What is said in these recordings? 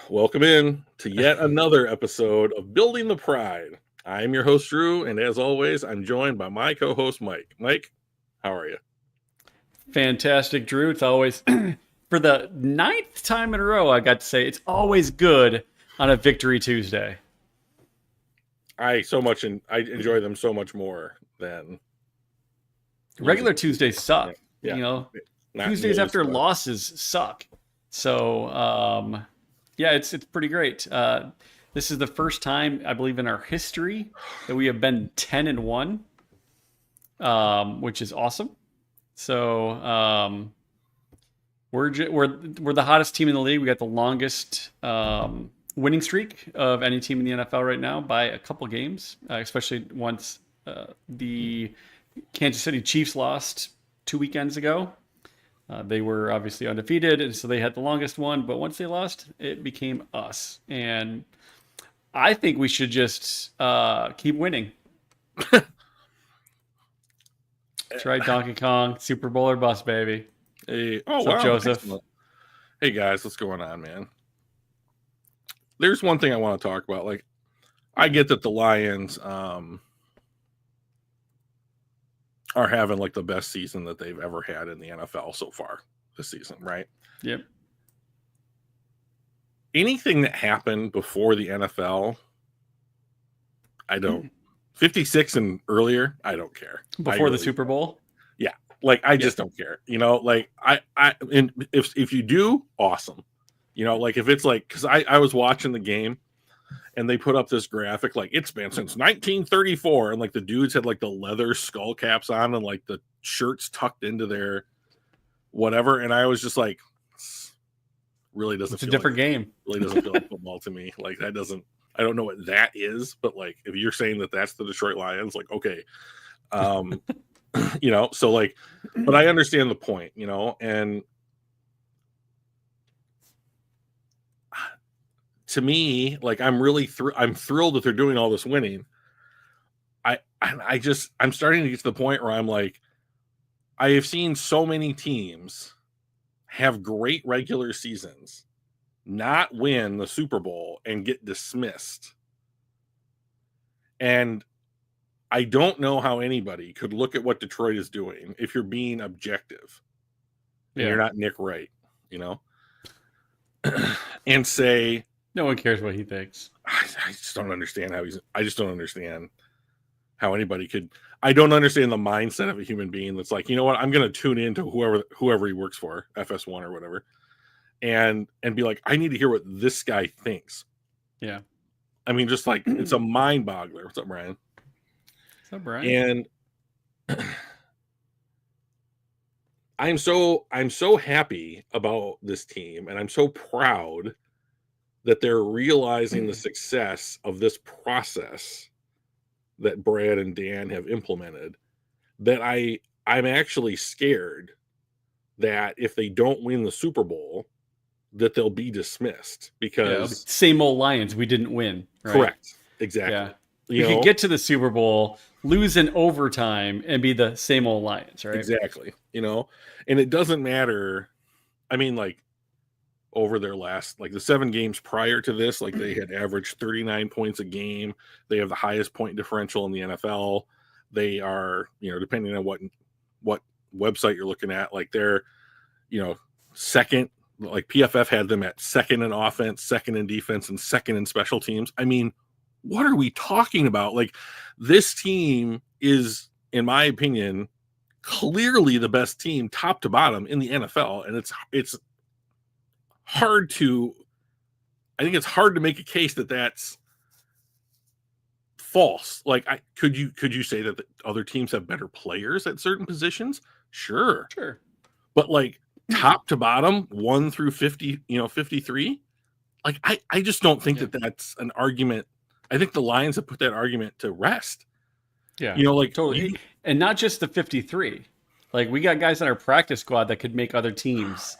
Welcome in to yet another episode of Building the Pride. I'm your host, Drew, and as always, I'm joined by my co-host, Mike. Mike, how are you? Fantastic, Drew. It's always, for the ninth time in a row, I got to say, it's always good on a Victory Tuesday. I enjoy them so much more than regular Tuesdays suck. Yeah. You know, Not Tuesdays nearly after so. losses suck. So, yeah, it's pretty great. This is the first time, I believe, in our history that we have been 10-1, which is awesome. So, we're the hottest team in the league. We got the longest winning streak of any team in the NFL right now by a couple games, especially once the Kansas City Chiefs lost 2 weekends ago. They were obviously undefeated, and so they had the longest one. But once they lost, it became us. And I think we should just keep winning. That's right, Donkey Kong, Super Bowl or bust, baby. Hey, What's up, Joseph? Excellent. Hey guys, what's going on, man? There's one thing I want to talk about. Like, I get that the Lions are having like the best season that they've ever had in the NFL so far this season, right? Yep. Anything that happened before the NFL, I don't. 56 and earlier, I don't care. Before the Super Bowl? Yeah. Like, I just don't care. You know, like, and if you do, awesome. You know, like, if it's like, because I was watching the game, and they put up this graphic, like, it's been since 1934. And, like, the dudes had, like, the leather skull caps on and, like, the shirts tucked into their whatever. And I was just like, really doesn't It's a different game. Really doesn't feel like football to me. Like, that doesn't, I don't know what that is. But, like, if you're saying that that's the Detroit Lions, like, okay. You know, so, like, but I understand the point, you know, and to me, like, I'm thrilled that they're doing all this winning. I'm starting to get to the point where I'm like, I have seen so many teams have great regular seasons, not win the Super Bowl and get dismissed. And I don't know how anybody could look at what Detroit is doing if you're being objective. And you're not Nick Wright, you know, and say, no one cares what he thinks. I just don't understand I just don't understand how anybody could. I don't understand the mindset of a human being that's like, you know what, I'm going to tune into whoever he works for, FS1 or whatever, and be like, I need to hear what this guy thinks. Yeah. I mean, just like, it's a mind boggler. What's up, Brian? What's up, Brian? And I'm so happy about this team, and I'm so proud that they're realizing the success of this process that Brad and Dan have implemented, that I'm actually scared that if they don't win the Super Bowl, that they'll be dismissed because same old Lions, we didn't win. Right? Correct. Exactly. Yeah. You could get to the Super Bowl, lose in overtime, and be the same old Lions, right? Exactly. You know, and it doesn't matter. I mean, like, over their last, like, the 7 games prior to this, like, they had averaged 39 points a game. They have the highest point differential in the NFL. They are, you know, depending on what website you're looking at, like, they're, you know, second, like, PFF had them at second in offense, second in defense, and second in special teams. I mean, what are we talking about? Like, this team is, in my opinion, clearly the best team top to bottom in the NFL. And it's hard to, I think it's hard to make a case that that's false. Like, could you say that the other teams have better players at certain positions? Sure. But, like, top to bottom, 1 through 50, you know, 53, like, I just don't think that that's an argument. I think the Lions have put that argument to rest. Yeah. You know, like, totally. And not just the 53. Like, we got guys on our practice squad that could make other teams.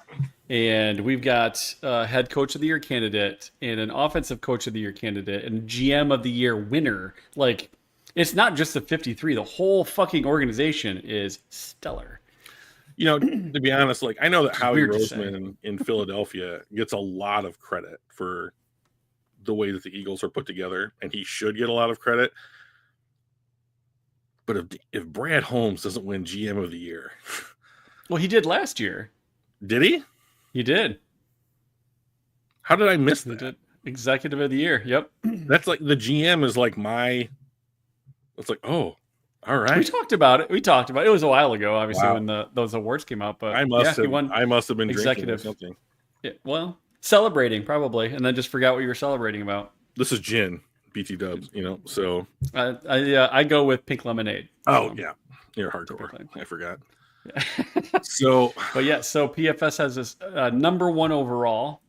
And we've got a head coach of the year candidate and an offensive coach of the year candidate and GM of the year winner. Like, it's not just the 53. The whole fucking organization is stellar. You know, to be honest, like I know that Which is Howie weird to say. Roseman in Philadelphia gets a lot of credit for the way that the Eagles are put together, and he should get a lot of credit. But if Brad Holmes doesn't win GM of the year, Well, he did last year. did he? He did. How did I miss He that? did. Executive of the year. Yep. That's like the GM is like my. It's like, oh, all right. We talked about it. It was a while ago, obviously, Wow. when those awards came out. But I must he won have been drinking or executive. something. Yeah, well, celebrating probably, and then just forgot what you were celebrating about. This is gin, BT Dubs. You know, so I go with pink lemonade. oh yeah, you're hardcore. Typically. I forgot. Yeah. So, But yeah, so PFS has this number 1 overall,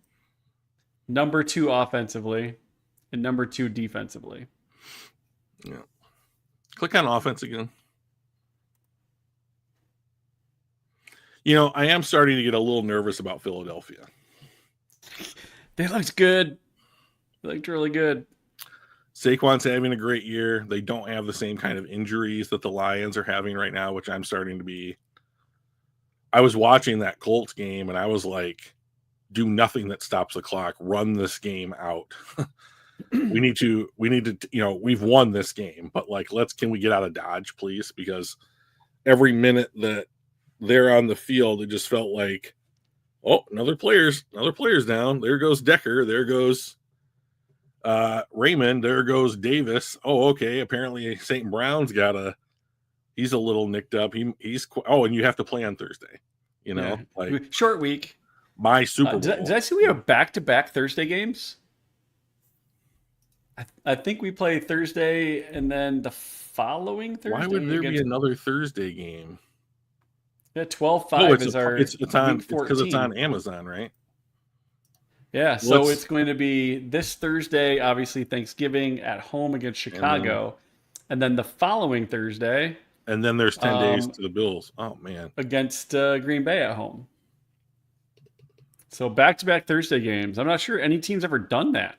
number 2 offensively, and number 2 defensively. yeah. Click on offense again. You know, I am starting to get a little nervous about Philadelphia. They looked good. They looked really good. Saquon's having a great year. They don't have the same kind of injuries that the Lions are having right now, which I'm starting to be. I was watching that Colts game and I was like, do nothing that stops the clock. Run this game out. we need to, you know, we've won this game, but like, can we get out of Dodge, please? Because every minute that they're on the field, it just felt like, oh, another player's down. There goes Decker. There goes Raymond. There goes Davis. Oh, okay. Apparently St. Brown's he's a little nicked up. And you have to play on Thursday. You know, like short week. My Super Bowl. Did I see we have back-to-back Thursday games? I think we play Thursday and then the following Thursday. Why would there be another Thursday game? Yeah, 12-5 is our. It's on because it's on Amazon, right? Yeah, so it's going to be this Thursday, obviously Thanksgiving at home against Chicago, and then the following Thursday. And then there's 10 days to the Bills. Oh, man. Against Green Bay at home. So back-to-back Thursday games. I'm not sure any team's ever done that.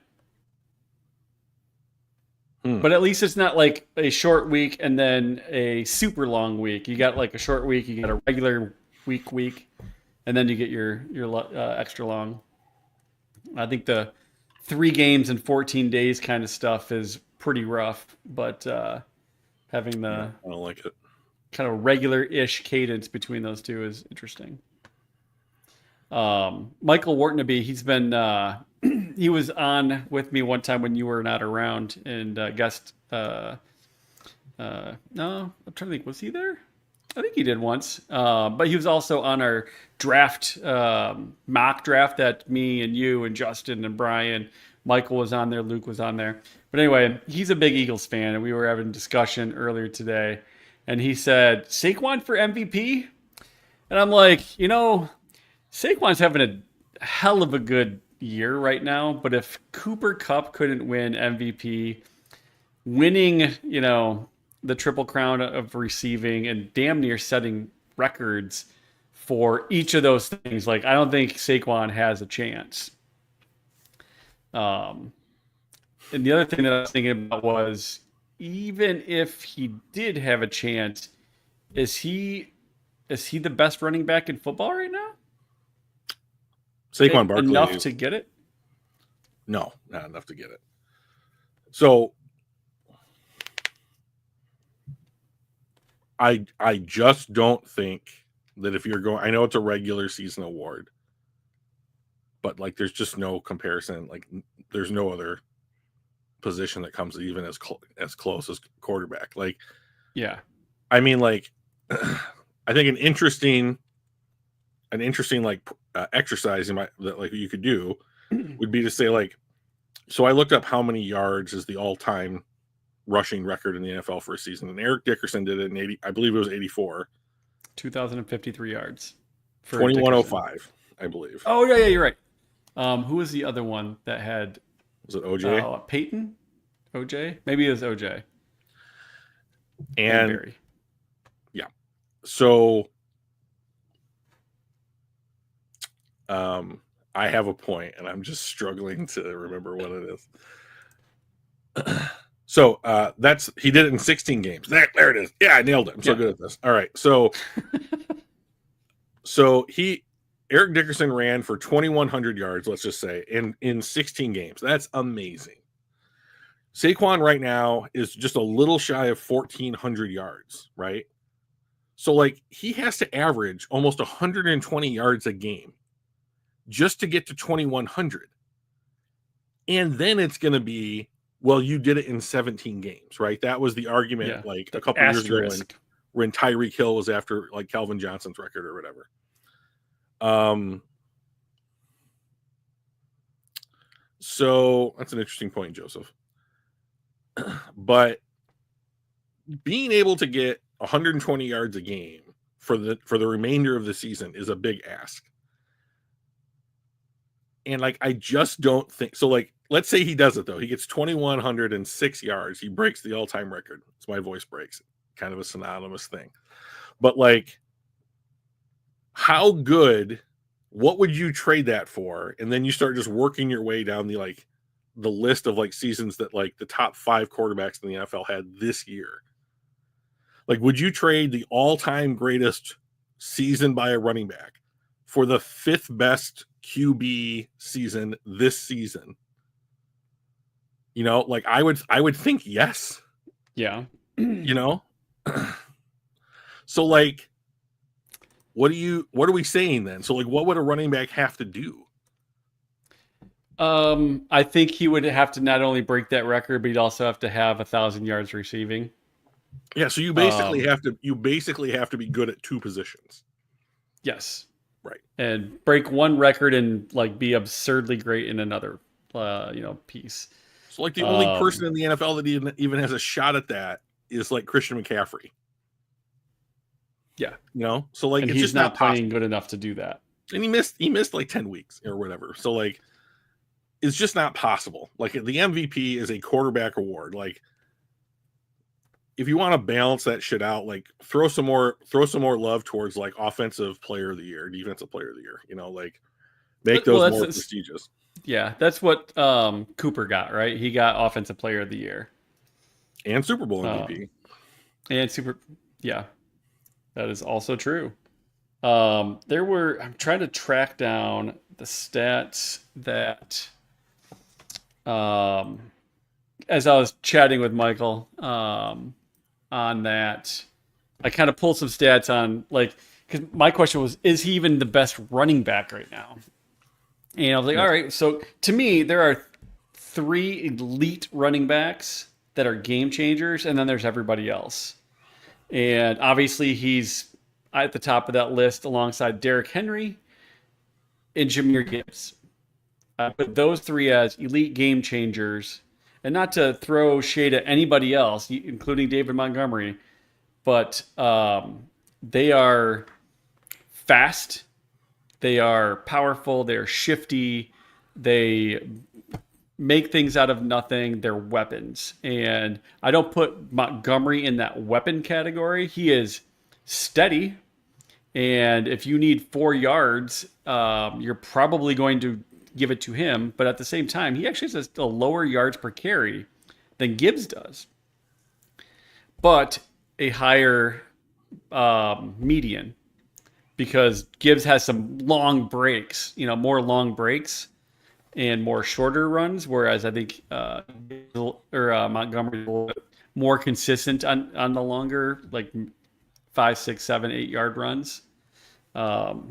But at least it's not like a short week and then a super long week. You got like a short week, you got a regular week, and then you get your extra long. I think the 3 games in 14 days kind of stuff is pretty rough, but having the I don't like it. Kind of regular-ish cadence between those two is interesting. Michael Whartonby, he's been he was on with me one time when you were not around and guest. No, I'm trying to think. Was he there? I think he did once. But he was also on our draft, mock draft that me and you and Justin and Brian, Michael was on there, Luke was on there. But anyway, he's a big Eagles fan, and we were having a discussion earlier today, and he said, Saquon for MVP? And I'm like, you know, Saquon's having a hell of a good year right now, but if Cooper Kupp couldn't win MVP, winning, you know, the Triple Crown of receiving and damn near setting records for each of those things, like I don't think Saquon has a chance. And the other thing that I was thinking about was, even if he did have a chance, is he the best running back in football right now? Saquon Barkley enough to get it? No, not enough to get it. So I just don't think that if you're going, I know it's a regular season award, but like there's just no comparison. Like there's no other position that comes even as close as quarterback. Like, yeah, I mean, like I think an interesting like exercise that like you could do would be to say like, so I looked up how many yards is the all-time rushing record in the NFL for a season, and Eric Dickerson did it in 80. I believe it was 84. 2,053 yards. 2105, I believe. Oh yeah, you're right. Who was the other one that had? Was it OJ? Peyton? OJ? Maybe it was OJ. And yeah, so I have a point, and I'm just struggling to remember what it is. So he did it in 16 games. There it is. Yeah, I nailed it. I'm so good at this. All right, so So Eric Dickerson ran for 2,100 yards, let's just say, in 16 games. That's amazing. Saquon right now is just a little shy of 1,400 yards, right? So, like, he has to average almost 120 yards a game just to get to 2,100. And then it's going to be, well, you did it in 17 games, right? That was the argument, like, a couple years ago when Tyreek Hill was after, like, Calvin Johnson's record or whatever. So that's an interesting point, Joseph. But being able to get 120 yards a game for the remainder of the season is a big ask. And like, I just don't think so. Like, let's say he does it though. He gets 2,106 yards. He breaks the all-time record. It's my voice breaks. Kind of a synonymous thing. But like, how good, what would you trade that for? And then you start just working your way down the list of like seasons that like the top 5 quarterbacks in the NFL had this year. Like, would you trade the all-time greatest season by a running back for the 5th best QB season this season? You know, like I would think yes. Yeah. You know? So like, what are we saying then? So like, what would a running back have to do? I think he would have to not only break that record, but he'd also have to have 1,000 yards receiving. Yeah, so you basically have to be good at 2 positions. Yes. Right. And break one record and like be absurdly great in another piece. So like the only person in the NFL that even has a shot at that is like Christian McCaffrey. Yeah. You know? So like, and it's he's just not playing possible. good enough to do that. And he missed like 10 weeks or whatever. So like, it's just not possible. Like, the MVP is a quarterback award. Like, if you want to balance that shit out, like throw some more love towards like offensive player of the year, defensive player of the year, you know, like make those more prestigious. Yeah. That's what Cooper got, right? He got offensive player of the year and Super Bowl MVP. Yeah, that is also true. I'm trying to track down the stats that, as I was chatting with Michael, on that, I kind of pulled some stats on like, because my question was, is he even the best running back right now? And I was like, all right, so to me, there are 3 elite running backs that are game changers, and then there's everybody else. And obviously he's at the top of that list alongside Derrick Henry and Jahmyr Gibbs. But those 3 as elite game changers, and not to throw shade at anybody else, including David Montgomery, but they are fast, they are powerful, they're shifty, they make things out of nothing, they're weapons. And I don't put Montgomery in that weapon category. He is steady, and if you need 4 yards, you're probably going to give it to him. But at the same time, he actually has a lower yards per carry than Gibbs does, but a higher median, because Gibbs has some long breaks, more long breaks and more shorter runs, whereas I think Montgomery is a little bit more consistent on the longer, like 5, 6, 7, 8 yard runs. But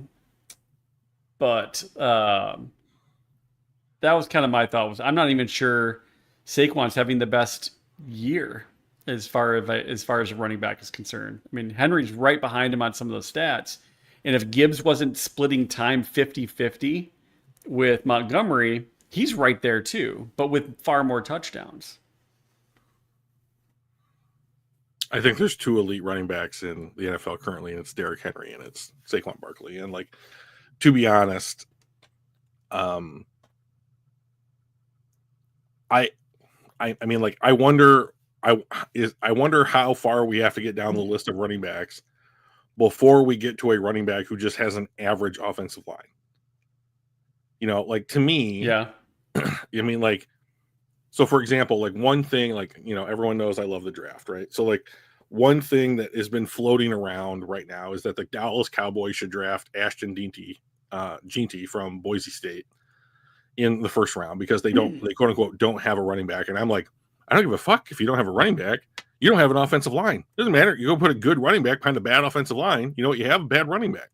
that was kind of my thought. I'm not even sure Saquon's having the best year as far as a running back is concerned. I mean, Henry's right behind him on some of those stats. And if Gibbs wasn't splitting time 50-50 with Montgomery, he's right there too, but with far more touchdowns. I think there's 2 elite running backs in the NFL currently, and it's Derrick Henry and it's Saquon Barkley. And like, to be honest, I mean, like, I wonder how far we have to get down the list of running backs before we get to a running back who just has an average offensive line. You know, like, to me, yeah. I mean, like, so for example, like, one thing, like, everyone knows I love the draft, right? So like, one thing that has been floating around right now is that the Dallas Cowboys should draft Ashton Jeanty from Boise State in the first round because they quote unquote don't have a running back. And I'm like, I don't give a fuck if you don't have a running back. You don't have an offensive line. Doesn't matter. You go put a good running back behind a bad offensive line. You know what? You have a bad running back.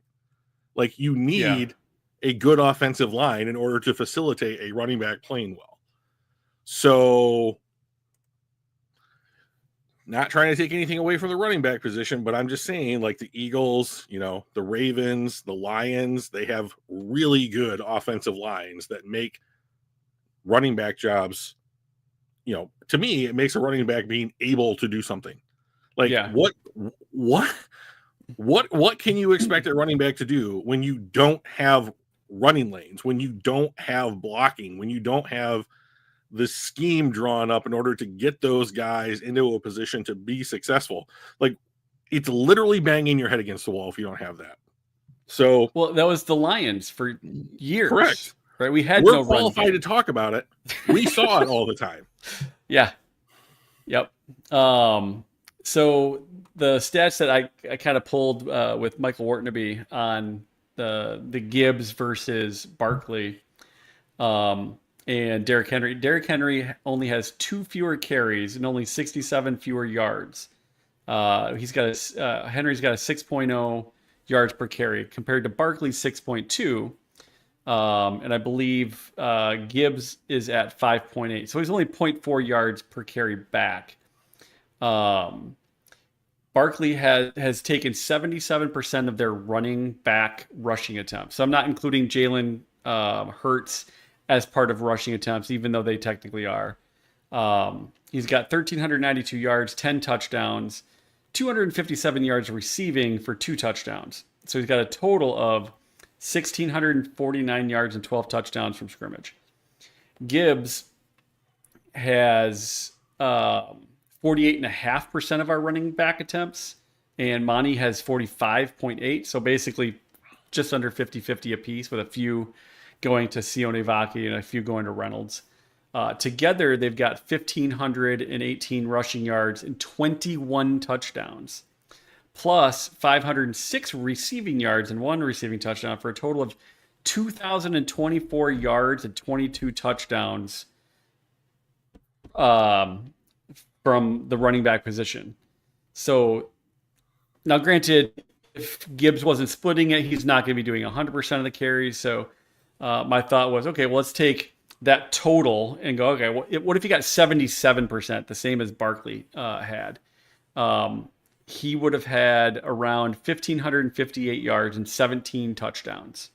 Like, you need a good offensive line in order to facilitate a running back playing well. So, not trying to take anything away from the running back position, but I'm just saying, like, the Eagles, the Ravens, the Lions, they have really good offensive lines that make running back jobs, to me, it makes a running back being able to do something. Like, what can you expect a running back to do when you don't have running lanes, when you don't have blocking, when you don't have the scheme drawn up in order to get those guys into a position to be successful? Like, it's literally banging your head against the wall if you don't have that. So, well, that was the Lions for years. Correct. Right? We're no qualified to talk about it. We saw it all the time. Yeah. Yep. So the stats that I kind of pulled with Michael Wartnaby on the Gibbs versus Barkley and Derrick Henry. Derrick Henry only has 2 fewer carries and only 67 fewer yards. Henry's got a 6.0 yards per carry compared to Barkley's 6.2. And I believe Gibbs is at 5.8. So he's only 0.4 yards per carry back. Barkley has taken 77% of their running back rushing attempts. So I'm not including Jalen Hurts as part of rushing attempts, even though they technically are. He's got 1,392 yards, 10 touchdowns, 257 yards receiving for 2 touchdowns. So he's got a total of 1,649 yards and 12 touchdowns from scrimmage. Gibbs has 48.5% of our running back attempts, and Monty has 45.8. So basically just under 50-50 apiece, with a few going to Sione Vaki and a few going to Reynolds. Together, they've got 1,518 rushing yards and 21 touchdowns, plus 506 receiving yards and 1 receiving touchdown, for a total of 2,024 yards and 22 touchdowns from the running back position. So now, granted, if Gibbs wasn't splitting it, he's not going to be doing 100% of the carries. So my thought was, okay, well, let's take that total and go, okay, what if he got 77%, the same as Barkley had? He would have had around 1,558 yards and 17 touchdowns.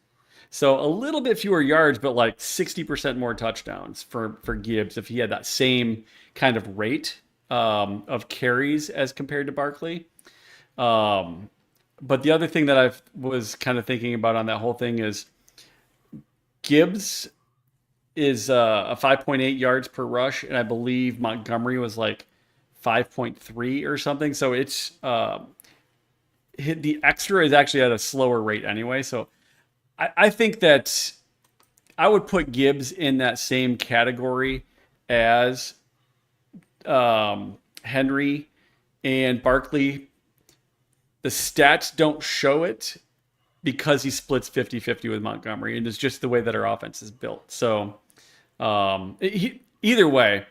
So a little bit fewer yards, but like 60% more touchdowns for Gibbs if he had that same kind of rate of carries as compared to Barkley. But the other thing that I was kind of thinking about on that whole thing is Gibbs is a 5.8 yards per rush, and I believe Montgomery was like 5.3 or something. So it's the extra is actually at a slower rate anyway. So I think that I would put Gibbs in that same category as Henry and Barkley. The stats don't show it because he splits 50-50 with Montgomery, and it's just the way that our offense is built. So either way,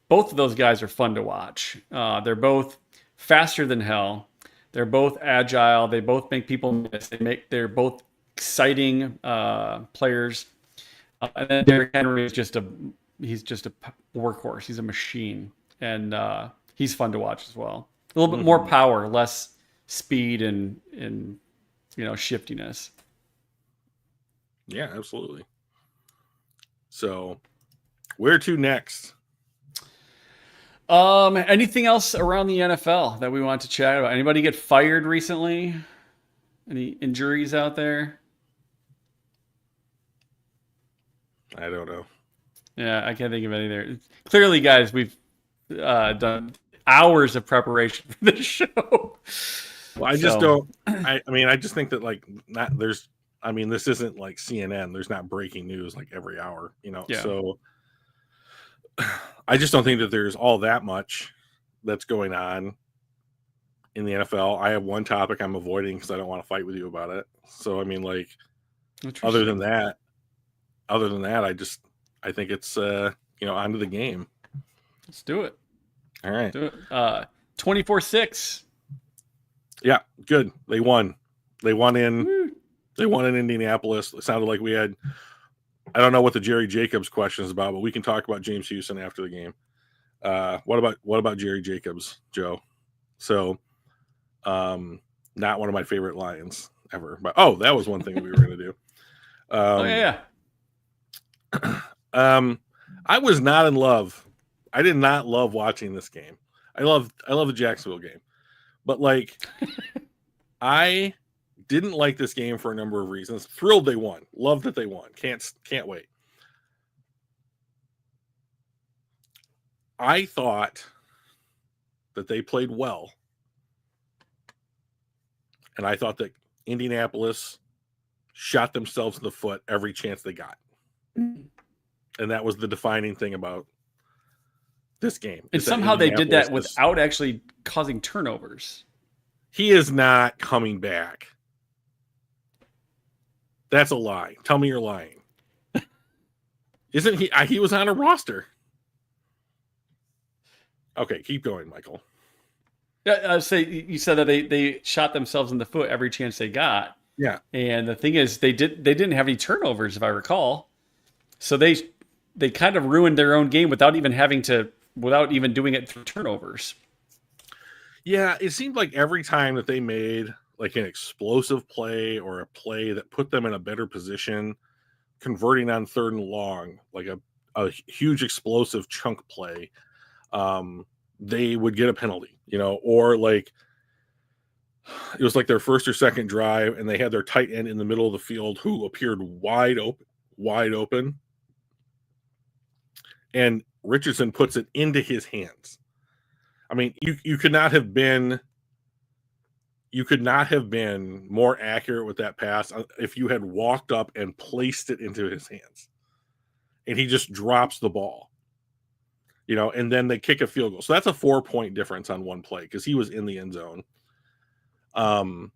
both of those guys are fun to watch. They're both faster than hell. They're both agile. They both make people miss. They're both exciting players. And then Derrick Henry is just a workhorse. He's a machine, and he's fun to watch as well. A little bit more power, less speed and shiftiness. Yeah, absolutely. So, where to next? Anything else around the NFL that we want to chat about? Anybody get fired recently? Any injuries out there? I don't know. Yeah, I can't think of any there. Clearly, guys, we've done hours of preparation for this show. Well, I just don't. I mean, I just think that this isn't like CNN. There's not breaking news like every hour, Yeah. So I just don't think that there's all that much that's going on in the NFL. I have one topic I'm avoiding because I don't want to fight with you about it. So I mean, like, other than that, I think it's onto the game. Let's do it. All right. Do it. 24-6. Yeah, good. They won. They won in Indianapolis. It sounded like we had, I don't know what the Jerry Jacobs question is about, but we can talk about James Houston after the game. What about Jerry Jacobs, Joe? So, not one of my favorite Lions ever. But that was one thing we were going to do. I was not in love. I did not love watching this game. I love the Jacksonville game, but like, I didn't like this game for a number of reasons. Thrilled they won. Love that they won. Can't wait. I thought that they played well. And I thought that Indianapolis shot themselves in the foot every chance they got. And that was the defining thing about this game. And somehow they did that without actually causing turnovers. He is not coming back. That's a lie. Tell me you're lying. Isn't he? He was on a roster. Okay, keep going, Michael. Yeah, you said that they shot themselves in the foot every chance they got. Yeah. And the thing is, they didn't have any turnovers, if I recall. So they kind of ruined their own game without even doing it through turnovers. Yeah, it seemed like every time that they made like an explosive play or a play that put them in a better position, converting on 3rd and long, like a huge explosive chunk play, they would get a penalty, or like it was like their first or second drive and they had their tight end in the middle of the field who appeared wide open. And Richardson puts it into his hands. I mean, you could not have been more accurate with that pass if you had walked up and placed it into his hands. And he just drops the ball. And then they kick a field goal. So that's a 4-point difference on one play because he was in the end zone. Now,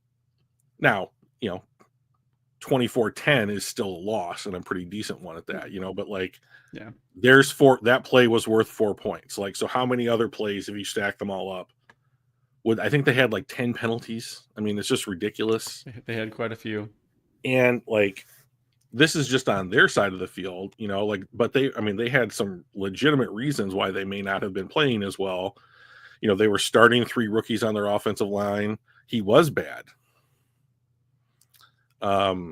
24-10 is still a loss and a pretty decent one at that, but like, yeah, that play was worth 4 points. Like, so how many other plays, if you stack them all up, I think they had like 10 penalties. I mean, it's just ridiculous. They had quite a few. And like, this is just on their side of the field, but they had some legitimate reasons why they may not have been playing as well. They were starting 3 rookies on their offensive line. He was bad. Vilder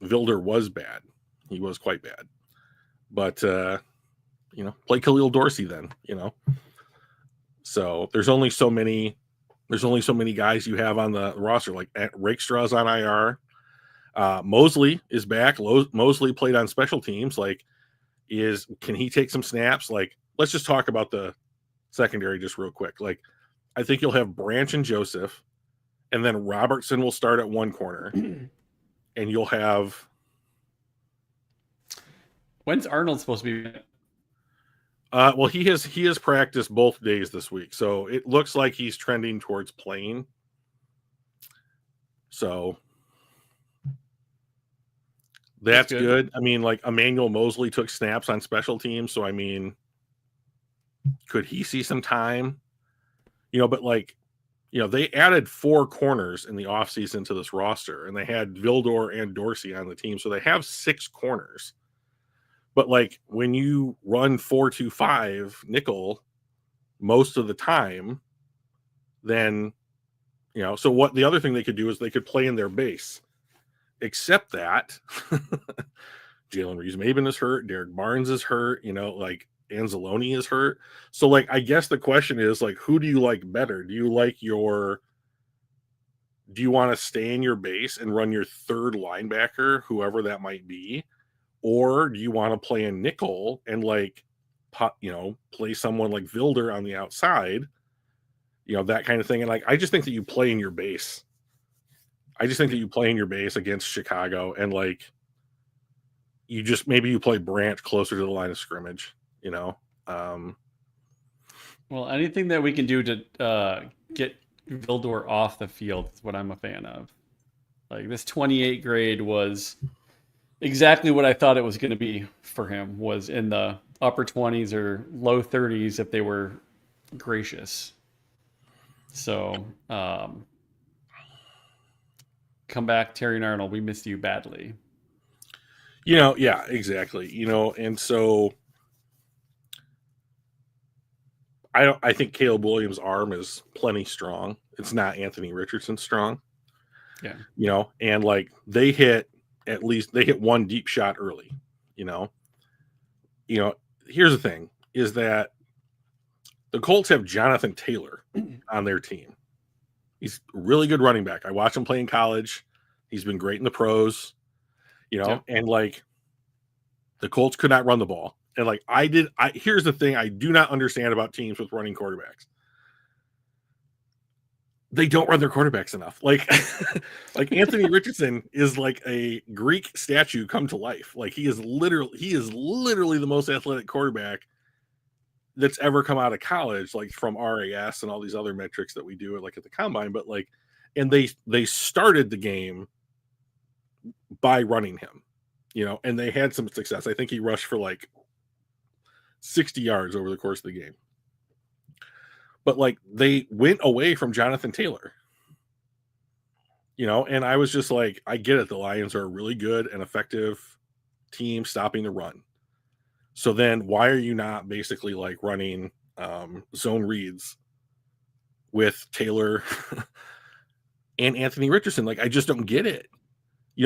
was bad. He was quite bad. But, play Khalil Dorsey then, So there's only so many guys you have on the roster. Like Rakestraw's on IR. Mosley is back. Mosley played on special teams. Like, can he take some snaps? Like, let's just talk about the secondary just real quick. Like, I think you'll have Branch and Joseph, and then Robertson will start at one corner, and you'll have. When's Arnold supposed to be? Well, he has practiced both days this week, so it looks like he's trending towards playing. So that's good. I mean, like Emmanuel Mosley took snaps on special teams, so I mean, could he see some time? But like, they added 4 corners in the offseason to this roster, and they had Vildor and Dorsey on the team, so they have 6 corners. But like when you run 4-2-5 nickel most of the time, then so what the other thing they could do is they could play in their base. Except that Jalen Reeves-Maben is hurt, Derek Barnes is hurt, like Anzalone is hurt. So like I guess the question is like, who do you like better? Do you want to stay in your base and run your 3rd linebacker, whoever that might be? Or do you want to play in nickel and like, play someone like Vilder on the outside, that kind of thing. And like, I just think that you play in your base. Against Chicago, and like, maybe you play Branch closer to the line of scrimmage, Well, anything that we can do to get Vildor off the field is what I'm a fan of. Like this 28 grade was exactly what I thought it was going to be for him. Was in the upper 20s or low 30s if they were gracious. So come back, Terry and Arnold. We missed you badly. Yeah, exactly. And so I think Caleb Williams' arm is plenty strong. It's not Anthony Richardson strong. Yeah. And like they hit one deep shot early. You know. Here's the thing: is that the Colts have Jonathan Taylor on their team. He's a really good running back. I watched him play in college. He's been great in the pros. And like the Colts could not run the ball. And like here's the thing I do not understand about teams with running quarterbacks. They don't run their quarterbacks enough. Like, like Anthony Richardson is like a Greek statue come to life. Like he is literally the most athletic quarterback that's ever come out of college, like from RAS and all these other metrics that we do at the combine. But like, and they started the game by running him, and they had some success. I think he rushed for like 60 yards over the course of the game. But like they went away from Jonathan Taylor, and I was just like, I get it. The Lions are a really good and effective team stopping the run. So then why are you not basically like running zone reads with Taylor and Anthony Richardson? Like, I just don't get it.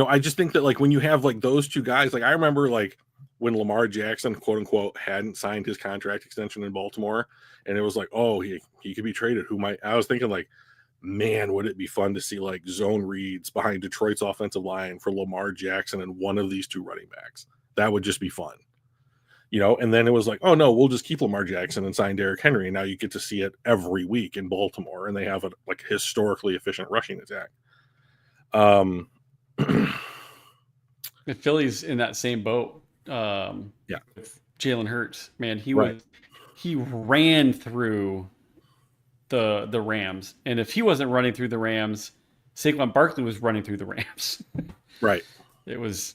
I just think that like when you have like those two guys, like I remember like when Lamar Jackson, quote unquote, hadn't signed his contract extension in Baltimore, and it was like, oh, he could be traded. I was thinking like, man, would it be fun to see like zone reads behind Detroit's offensive line for Lamar Jackson and one of these two running backs? That would just be fun. And then it was like, oh no, we'll just keep Lamar Jackson and sign Derrick Henry. And now you get to see it every week in Baltimore, and they have a like historically efficient rushing attack. The Philly's in that same boat. With Jalen Hurts, man, he ran through the Rams, and if he wasn't running through the Rams, Saquon Barkley was running through the Rams. Right. It was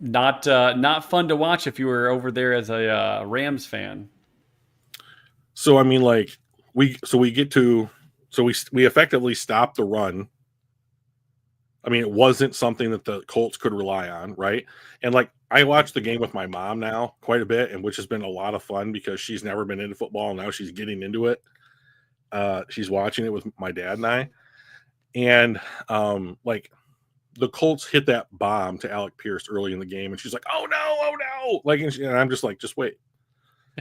not fun to watch if you were over there as a Rams fan. So I mean, like we effectively stopped the run. I mean, it wasn't something that the Colts could rely on, right? And like I watch the game with my mom now quite a bit, and which has been a lot of fun because she's never been into football, and now she's getting into it. She's watching it with my dad and I, and like the Colts hit that bomb to Alec Pierce early in the game, and she's like, "Oh no!" Like, and I'm just like, "Just wait,"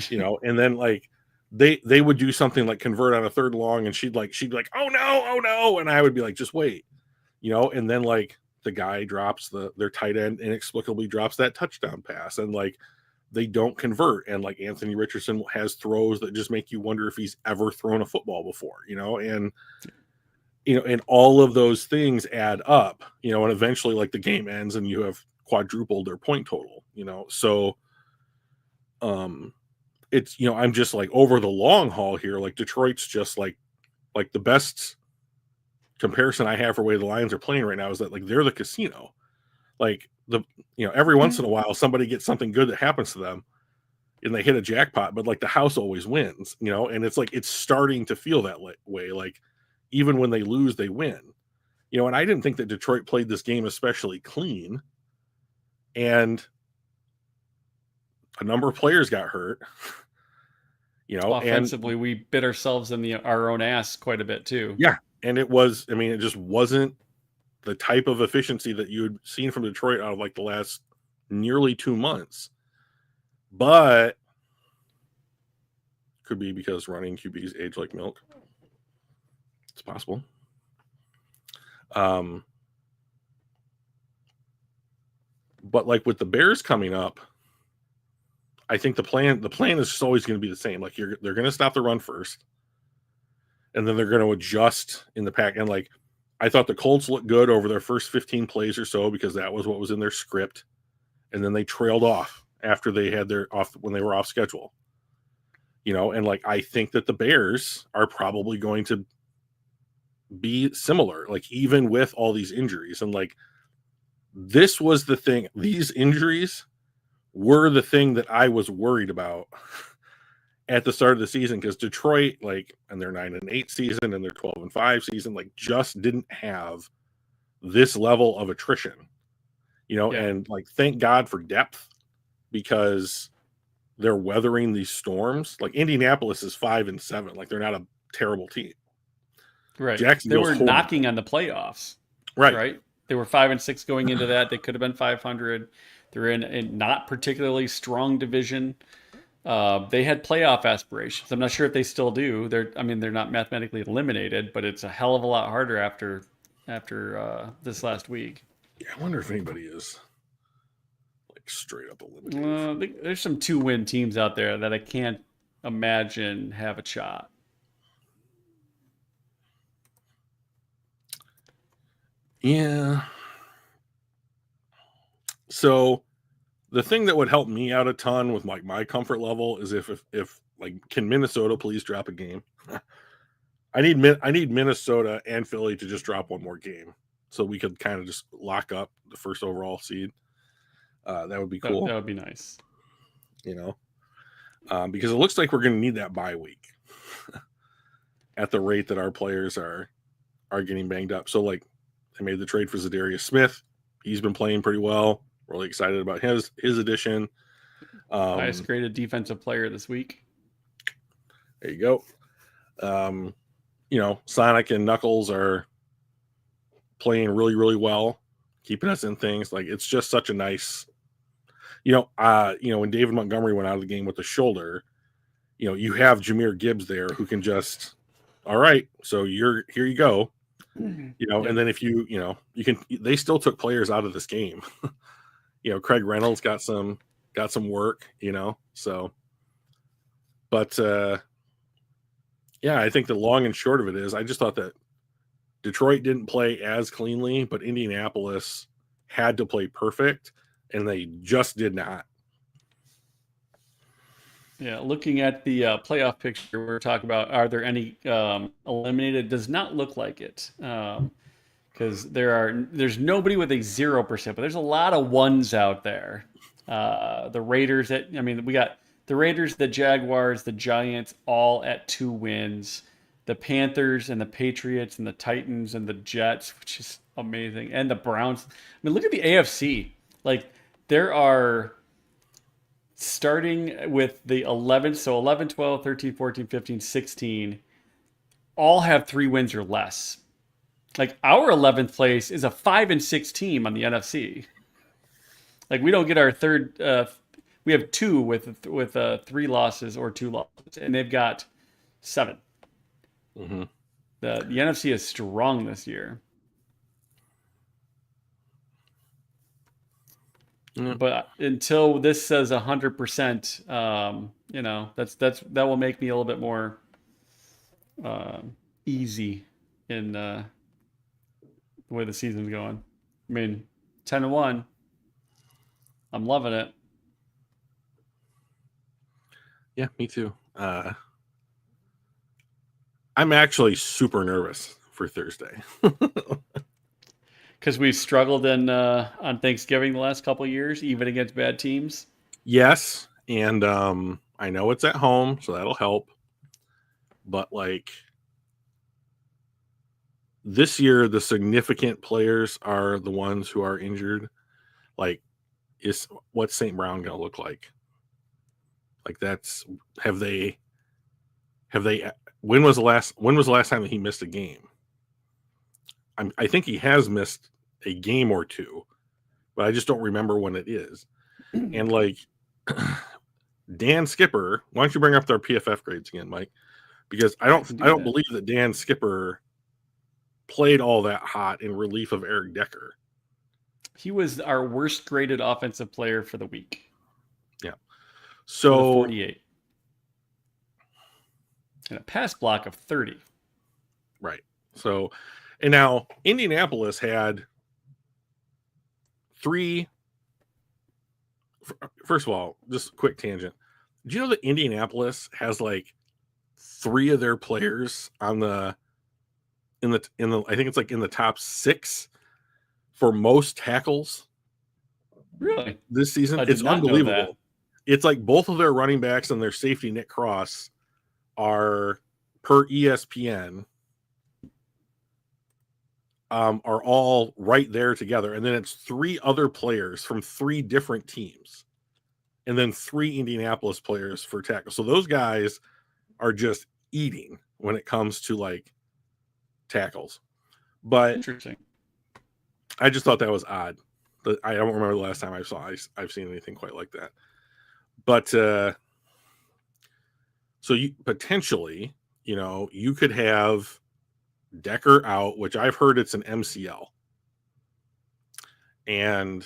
And then like they would do something like convert on a third long, and she'd be like, "Oh no!" And I would be like, "Just wait." And then like the guy drops their tight end inexplicably drops that touchdown pass, and like they don't convert, and like Anthony Richardson has throws that just make you wonder if he's ever thrown a football before, and and all of those things add up, and eventually like the game ends and you have quadrupled their point total, so it's I'm just like over the long haul here, like Detroit's just like the best comparison I have for the way the Lions are playing right now is that like they're the casino. Like every once in a while somebody gets something good that happens to them and they hit a jackpot, but like the house always wins, and it's like it's starting to feel that way. Like even when they lose, they win. And I didn't think that Detroit played this game especially clean, and a number of players got hurt. Offensively, we bit ourselves in our own ass quite a bit too. Yeah. And it just wasn't the type of efficiency that you had seen from Detroit out of like the last nearly 2 months. But could be because running QBs age like milk. It's possible. But like with the Bears coming up, I think the plan is just always going to be the same. Like they're going to stop the run first, and then they're going to adjust in the pack. And like I thought the Colts looked good over their first 15 plays or so because that was what was in their script, and then they trailed off after they had when they were off schedule. And like I think that the Bears are probably going to be similar, like even with all these injuries. And like this was the thing, these injuries were the thing that I was worried about at the start of the season, because Detroit, like, and their 9-8 season and their 12-5 season, like, just didn't have this level of attrition, and like, thank God for depth, because they're weathering these storms. Like Indianapolis is 5-7, like they're not a terrible team. Right. They Jacksonville's were horrible. knocking on the playoffs. Right. Right. They were 5-6 going into that. They could have been 500. They're in a not particularly strong division. They had playoff aspirations. I'm not sure if they still do. They're not mathematically eliminated, but it's a hell of a lot harder after this last week. Yeah, I wonder if anybody is like straight up eliminated. There's some 2-win teams out there that I can't imagine have a shot. Yeah. So the thing that would help me out a ton with like my comfort level is if like, can Minnesota please drop a game? I need Minnesota and Philly to just drop one more game, so we could kind of just lock up the first overall seed. That would be cool. That would be nice. Because it looks like we're going to need that bye week at the rate that our players are getting banged up. So like, they made the trade for Zadarius Smith. He's been playing pretty well. Really excited about his addition. Highest graded defensive player this week. There you go. Sonic and Knuckles are playing really, really well, keeping us in things. Like, it's just such a nice, when David Montgomery went out of the game with the shoulder, you have Jahmyr Gibbs there who can just, all right, so here you go. And then if you can, they still took players out of this game. Craig Reynolds got some work, so, but, yeah, I think the long and short of it is, I just thought that Detroit didn't play as cleanly, but Indianapolis had to play perfect, and they just did not. Yeah, looking at the playoff picture, we're talking about, are there any eliminated? Does not look like it, because there's nobody with a 0%, but there's a lot of ones out there. The Raiders, we got the Raiders, the Jaguars, the Giants, all at 2 wins. The Panthers and the Patriots and the Titans and the Jets, which is amazing, and the Browns. Look at the AFC. Like, there are, starting with the 11th, so 11, 12, 13, 14, 15, 16, all have 3 wins or less. Like, our 11th place is a 5-6 team on the NFC. Like, we don't get our third. We have 2 with 3 losses or 2 losses, and they've got 7. Mm-hmm. The NFC is strong this year. But until this says 100%, that will make me a little bit more easy in the way the season's going. 10-1. I'm loving it. Yeah, me too. I'm actually super nervous for Thursday. Because we've struggled on Thanksgiving the last couple of years, even against bad teams. Yes, and I know it's at home, so that'll help. But like, this year, the significant players are the ones who are injured. Like, what's St. Brown going to look like? Like, when was the last time that he missed a game? I think he has missed a game or 2, but I just don't remember when it is. And like, Dan Skipper, why don't you bring up their PFF grades again, Mike? Because I don't believe that Dan Skipper played all that hot in relief of Eric Decker. He was our worst graded offensive player for the week. Yeah. So 48. And a pass block of 30. Right. So, and now Indianapolis had 3. First of all, just a quick tangent. Do you know that Indianapolis has like 3 of their players on the I think it's like in the top 6 for most tackles Really? this season. I did It's not know that. unbelievable. It's like both of their running backs and their safety Nick Cross are, per ESPN, are all right there together, and then it's 3 other players from 3 different teams, and then 3 Indianapolis players for tackle. So those guys are just eating when it comes to like tackles. But Interesting. I just thought that was odd. I don't remember the last time I've seen anything quite like that. But so you potentially, you could have Decker out, which I've heard it's an MCL, and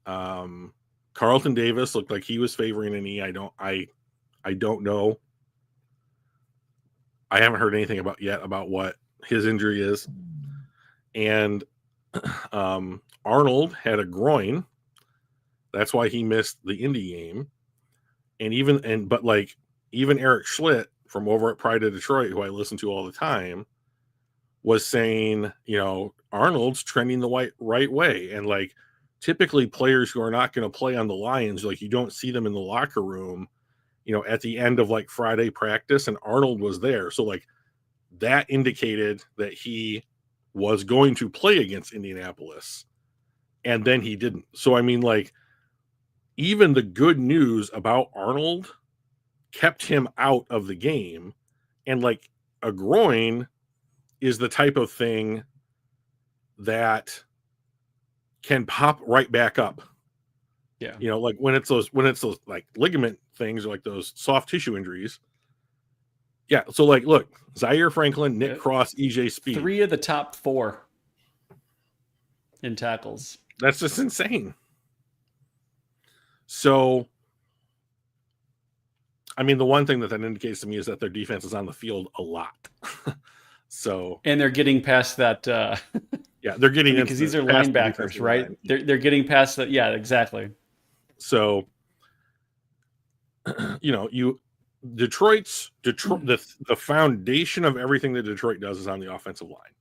Carlton Davis looked like he was favoring a knee. I don't know. I haven't heard anything about what his injury is. And Arnold had a groin. That's why he missed the Indy game. And even Eric Schlitt from over at Pride of Detroit, who I listen to all the time, was saying, Arnold's trending the right way. And like typically players who are not going to play on the Lions, like you don't see them in the locker room, at the end of like Friday practice, and Arnold was there. So like that indicated that he was going to play against Indianapolis, and then he didn't. So I mean, like, even the good news about Arnold kept him out of the game. And like a groin is the type of thing that can pop right back up. Yeah. Like when it's those like ligament things, or like those soft tissue injuries. Yeah. So like, look, Zaire Franklin, Nick Cross, EJ Speed. 3 of the top 4 in tackles. That's just insane. So, I mean, the one thing that indicates to me is that their defense is on the field a lot. So, and they're getting past that. Yeah, they're getting because these are linebackers, right? They're getting past that. Yeah, exactly. So, Detroit, the foundation of everything that Detroit does is on the offensive line,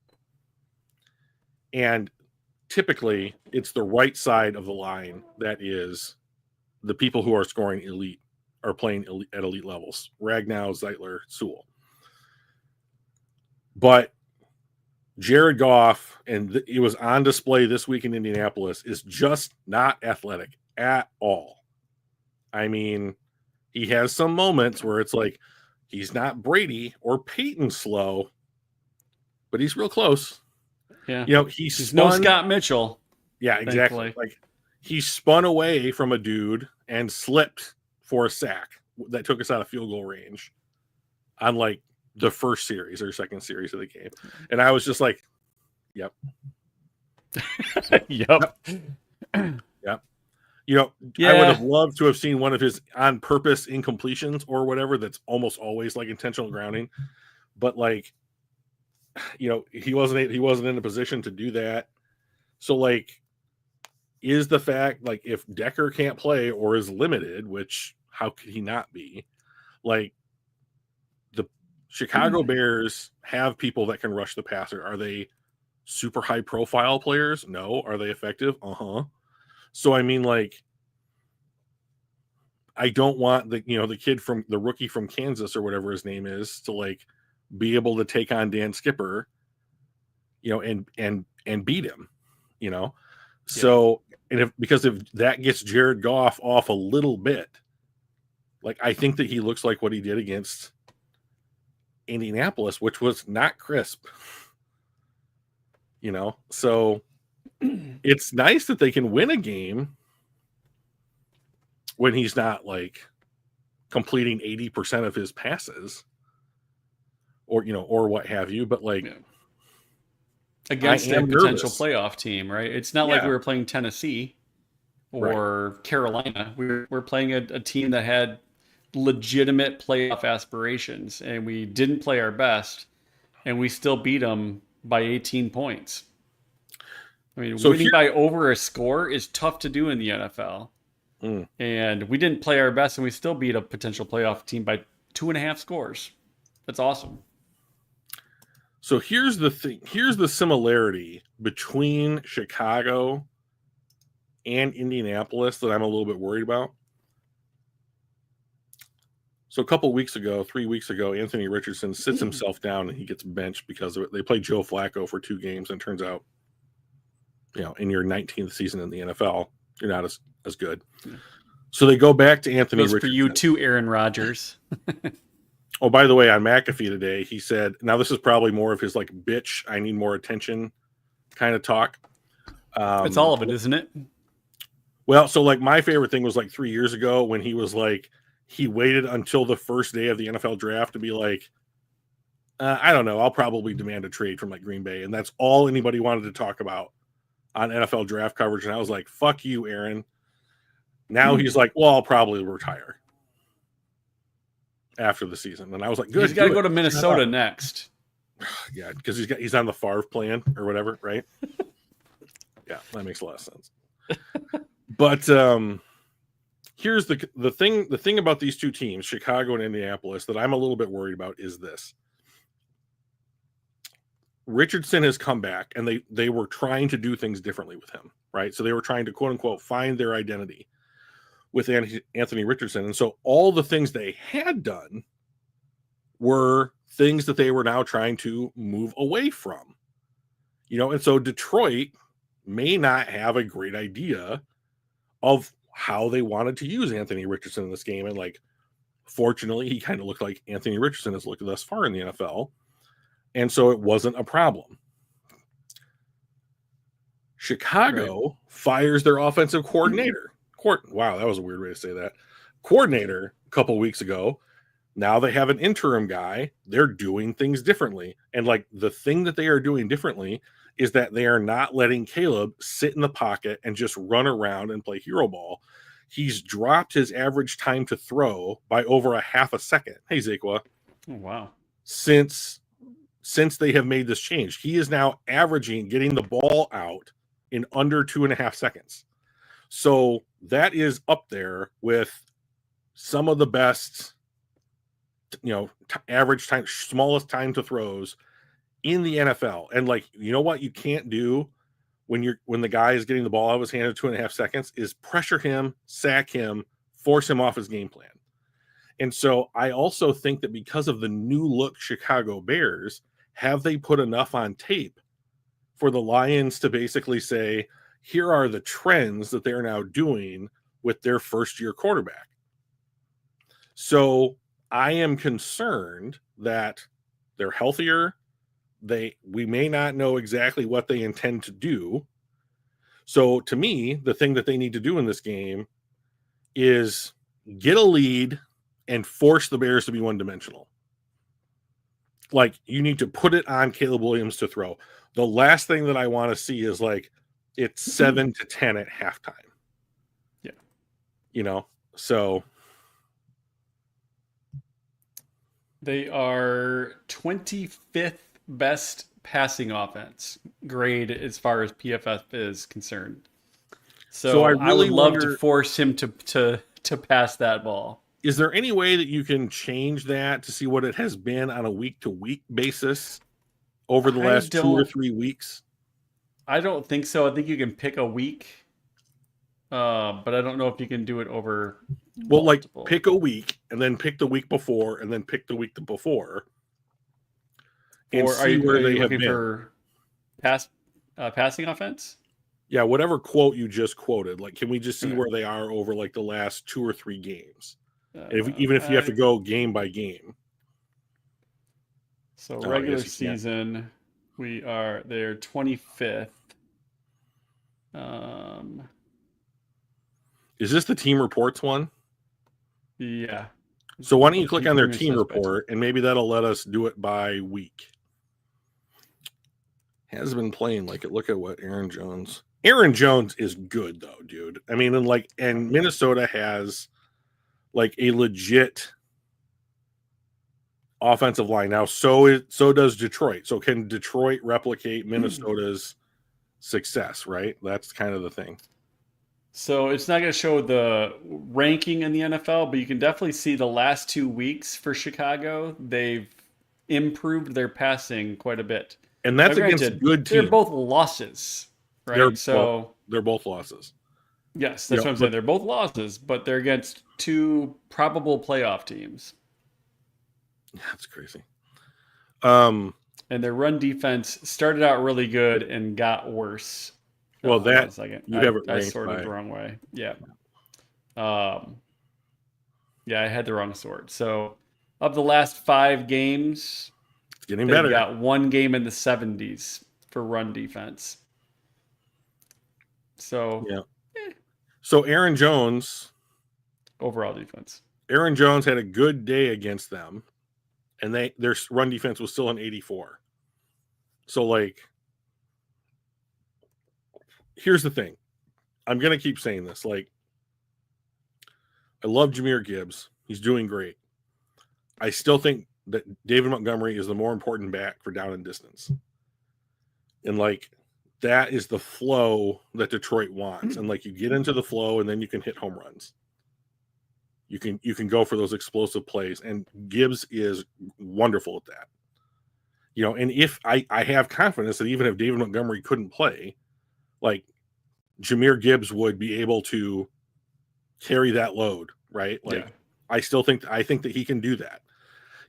and typically it's the right side of the line that is the people who are scoring elite, are playing at elite levels. Ragnow, Zeitler, Sewell. But Jared Goff, and it was on display this week in Indianapolis, is just not athletic at all. I mean, he has some moments where it's like he's not Brady or Peyton slow, but he's real close. Yeah. He's no Scott Mitchell. Yeah, exactly. Thankfully. Like he spun away from a dude and slipped for a sack that took us out of field goal range on like the first series or second series of the game. And I was just like, yep. Yep. Yep. I would have loved to have seen one of his on purpose incompletions or whatever. That's almost always like intentional grounding. But like, he wasn't in a position to do that. So like, is the fact, like, if Decker can't play or is limited, which how could he not be, like, the Chicago Bears have people that can rush the passer. Are they super high profile players? No. Are they effective? So I mean, like, I don't want the kid from the rookie from Kansas or whatever his name is to like be able to take on Dan Skipper, and beat him, So, and because if that gets Jared Goff off a little bit, like, I think that he looks like what he did against Indianapolis, which was not crisp, So it's nice that they can win a game when he's not like completing 80% of his passes or what have you, but like, against a potential playoff team, right? It's not like we were playing Tennessee or Carolina. We're playing a team that had legitimate playoff aspirations, and we didn't play our best, and we still beat them by 18 points. I mean, winning by over a score is tough to do in the NFL. And we didn't play our best, and we still beat a potential playoff team by 2.5 scores. That's awesome. So here's the thing. Here's the similarity between Chicago and Indianapolis that I'm a little bit worried about. So a couple weeks ago, 3 weeks ago, Anthony Richardson sits himself down and he gets benched because of it. They play Joe Flacco for 2 games, and it turns out, in your 19th season in the NFL, you're not as good. Yeah. So they go back to Anthony Richardson. For you too, Aaron Rodgers. Oh, by the way, on McAfee today, he said, now this is probably more of his like bitch, I need more attention kind of talk. It's all of it, isn't it? Well, so like my favorite thing was like 3 years ago when he was like, he waited until the first day of the NFL draft to be like, I don't know, I'll probably demand a trade from like Green Bay. And that's all anybody wanted to talk about on NFL draft coverage. And I was like, fuck you, Aaron. Now he's like, well, I'll probably retire after the season. And I was like, good. He's got to go to Minnesota next. Yeah, because he's on the Favre plan or whatever, right? Yeah, that makes a lot of sense. But here's the thing about these two teams, Chicago and Indianapolis, that I'm a little bit worried about is this. Richardson has come back, and they were trying to do things differently with him, right? So they were trying to, quote unquote, find their identity with Anthony Richardson. And so all the things they had done were things that they were now trying to move away from. And so Detroit may not have a great idea of how they wanted to use Anthony Richardson in this game. And like, fortunately, he kind of looked like Anthony Richardson has looked thus far in the NFL. And so it wasn't a problem. Chicago fires their offensive coordinator. Wow, that was a weird way to say that. Coordinator a couple of weeks ago. Now they have an interim guy. They're doing things differently. And like the thing that they are doing differently is that they are not letting Caleb sit in the pocket and just run around and play hero ball. He's dropped his average time to throw by over a half a second. Hey, Zakwa. Oh, wow. Since they have made this change, he is now averaging getting the ball out in under 2.5 seconds. So that is up there with some of the best, average time, smallest time to throws in the NFL. And like, you know what you can't do when the guy is getting the ball out of his hand in 2.5 seconds is pressure him, sack him, force him off his game plan. And so I also think that because of the new look Chicago Bears, have they put enough on tape for the Lions to basically say, here are the trends that they're now doing with their first-year quarterback? So I am concerned that they're healthier. We may not know exactly what they intend to do. So to me, the thing that they need to do in this game is get a lead and force the Bears to be one-dimensional. Like, you need to put it on Caleb Williams to throw. The last thing that I want to see is like it's 7-10 at halftime. Yeah. So they are 25th best passing offense grade as far as PFF is concerned. So I would love to force him to pass that ball. Is there any way that you can change that to see what it has been on a week-to-week basis over the last 2 or 3 weeks? I don't think so. I think you can pick a week, but I don't know if you can do it over multiple. Pick a week and then pick the week before and then pick the week before. Or are you looking for passing offense? Yeah, whatever quote you just quoted. Like, can we just see where they are over like the last 2 or 3 games? Even if you have to go game by game. So regular season, they're 25th. Is this the team reports one? Yeah. So why don't you click on their team report and maybe that'll let us do it by week. Has been playing like it. Look at what Aaron Jones is good though, dude. I mean, and Minnesota has like a legit offensive line now. So does Detroit. So can Detroit replicate Minnesota's success? Right. That's kind of the thing. So it's not going to show the ranking in the NFL, but you can definitely see the last 2 weeks for Chicago. They've improved their passing quite a bit. And that's Now, against granted, good they're teams. both losses, right? They're both losses. Yes, You that's know, what I'm saying. They're both losses, but they're against two probable playoff teams. that's crazy. Um, And their run defense started out really good and got worse. well, Hold on that a second. you have it I ranked sorted by. the wrong way. Yeah. Yeah, I had the wrong sort. So, of the last 5 games, It's getting they've better. got one game in the 70s for run defense. So, Yeah. So Aaron Jones overall defense. had a good day against them, and their run defense was still an 84. So, like, here's the thing. I'm gonna keep saying this. Like, I love Jahmyr Gibbs. He's doing great. I still think that David Montgomery is the more important back for down and distance. And like that is the flow that Detroit wants. And like you get into the flow and then you can hit home runs. You can go for those explosive plays. And Gibbs is wonderful at that. You know, and if I have confidence that even if David Montgomery couldn't play, like Jahmyr Gibbs would be able to carry that load, right? Like Yeah. I think that he can do that.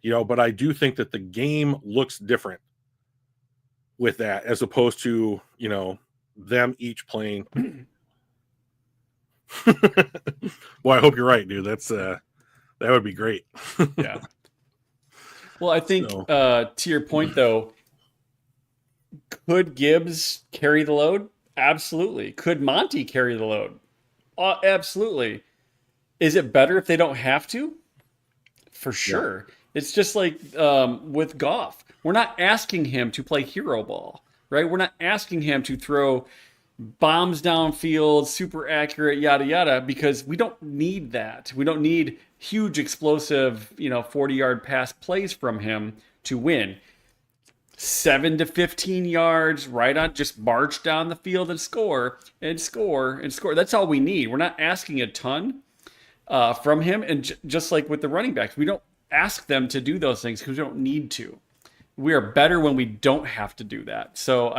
You know, but I do think that the game looks different with that as opposed to, you know, them each playing. Well, I hope you're right, dude. That would be great. Yeah. Well, I think So, to your point though, could Gibbs carry the load? Absolutely. Could Monty carry the load? Absolutely. Is it better if they don't have to? For sure. Yeah. It's just like with Goff. We're not asking him to play hero ball, right? We're not asking him to throw bombs downfield, super accurate, yada yada, because we don't need that. We don't need huge explosive, 40-yard pass plays from him to win. 7 to 15 yards, right on, just march down the field and score and score and score. That's all we need. We're not asking a ton from him. And just like with the running backs, we don't ask them to do those things because we don't need to. We are better when we don't have to do that. So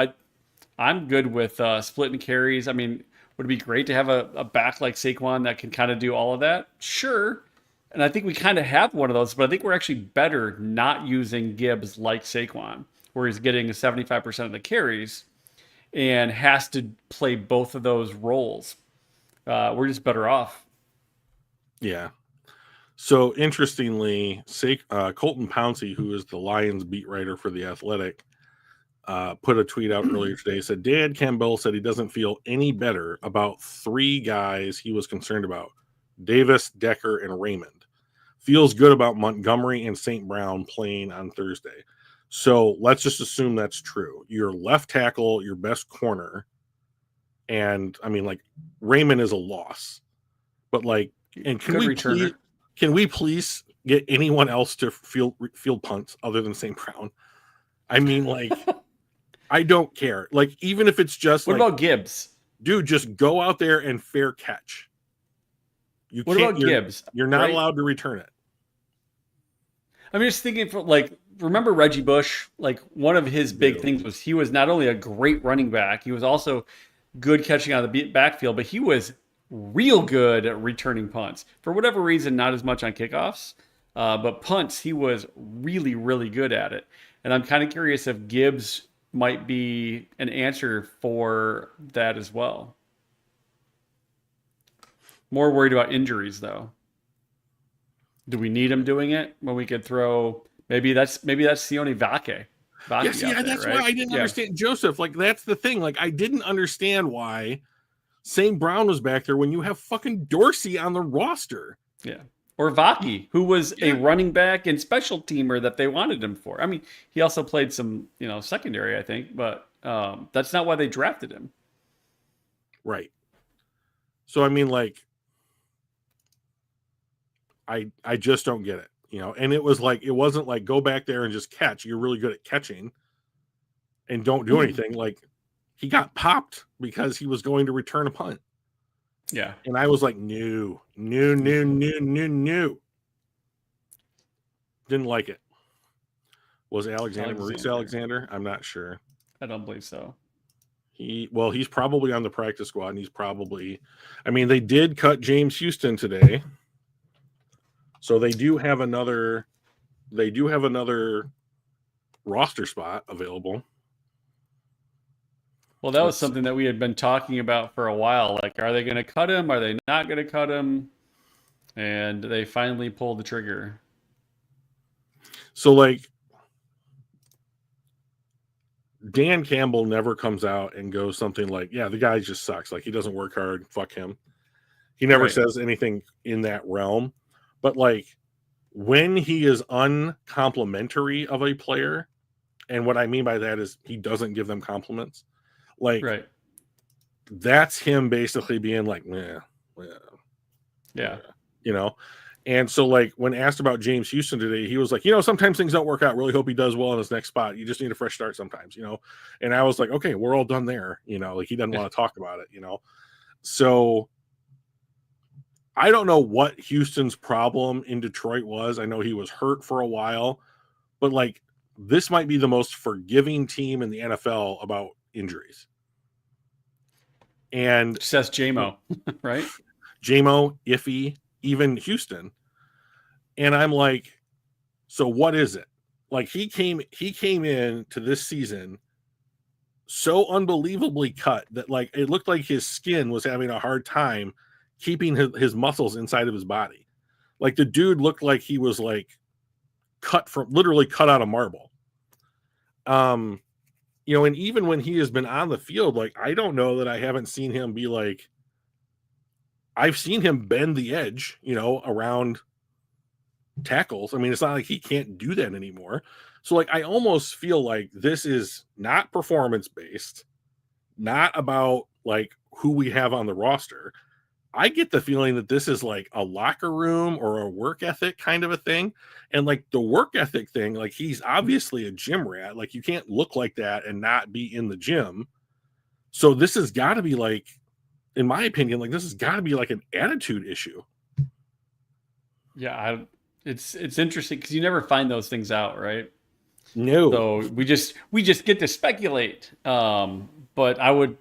I'm good with splitting carries. I mean, would it be great to have a back like Saquon that can kind of do all of that? Sure. And I think we kind of have one of those, but I think we're actually better not using Gibbs like Saquon, where he's getting 75% of the carries and has to play both of those roles. We're just better off. Yeah. So interestingly, Colton Pouncey, who is the Lions beat writer for The Athletic, put a tweet out earlier today. Said Dan Campbell said he doesn't feel any better about 3 guys he was concerned about: Davis, Decker, and Raymond. Feels good about Montgomery and St. Brown playing on Thursday. So let's just assume that's true. Your left tackle, your best corner, and I mean, like, Raymond is a loss, but like, and can we please get anyone else to field punts other than St. Brown? I mean, like, I don't care. Like, even if it's just what about Gibbs? Dude, just go out there and fair catch. What about Gibbs? You're not allowed to return it. I'm just thinking, remember Reggie Bush? Like, one of his big things was he was not only a great running back, he was also good catching out of the backfield, but he was real good at returning punts. For whatever reason, not as much on kickoffs, but punts, he was really, really good at it. And I'm kind of curious if Gibbs might be an answer for that as well. More worried about injuries, though. Do we need him doing it when we could throw? Maybe that's Sione Vake. Yes, yeah, that's right? Why I didn't understand Joseph. Like, that's the thing. Like, I didn't understand why St. Brown was back there when you have fucking Dorsey on the roster. Yeah. Or Vaki, who was a running back and special teamer that they wanted him for. I mean, he also played some, secondary, I think, but that's not why they drafted him. Right. So, I mean, like, I just don't get it, and it wasn't like go back there and just catch. You're really good at catching and don't do anything. Like, he got popped because he was going to return a punt. Yeah. And I was like, no. Didn't like it. Was Alexander Maurice Alexander? I'm not sure. I don't believe so. He's probably on the practice squad, and he's probably. I mean, they did cut James Houston today, so they do have another. They do have another roster spot available. Well, that was something that we had been talking about for a while. Like, are they going to cut him? Are they not going to cut him? And they finally pulled the trigger. So, like, Dan Campbell never comes out and goes something like, yeah, the guy just sucks. Like, he doesn't work hard. Fuck him. He never says anything in that realm. But, like, when he is uncomplimentary of a player, and what I mean by that is he doesn't give them compliments, like, that's him basically being like, yeah. You know? And so, like, when asked about James Houston today, he was like, sometimes things don't work out. Really hope he does well in his next spot. You just need a fresh start sometimes, And I was like, okay, we're all done there. Like, he doesn't want to talk about it, So I don't know what Houston's problem in Detroit was. I know he was hurt for a while, but, like, this might be the most forgiving team in the NFL about injuries. And says JMO, right? JMO, Iffy, even Houston. And I'm like, so what is it? Like, he came in to this season so unbelievably cut that, like, it looked like his skin was having a hard time keeping his muscles inside of his body. Like, the dude looked like he was, like, literally cut out of marble. And even when he has been on the field, like, I don't know that I haven't seen him be like, I've seen him bend the edge, around tackles. I mean, it's not like he can't do that anymore. So, like, I almost feel like this is not performance based, not about, like, who we have on the roster. I get the feeling that this is like a locker room or a work ethic kind of a thing. And, like, the work ethic thing, like, he's obviously a gym rat. Like, you can't look like that and not be in the gym. So this has got to be, like, in my opinion, like, this has got to be like an attitude issue. Yeah, it's interesting because you never find those things out, right? No. So we just get to speculate. But I would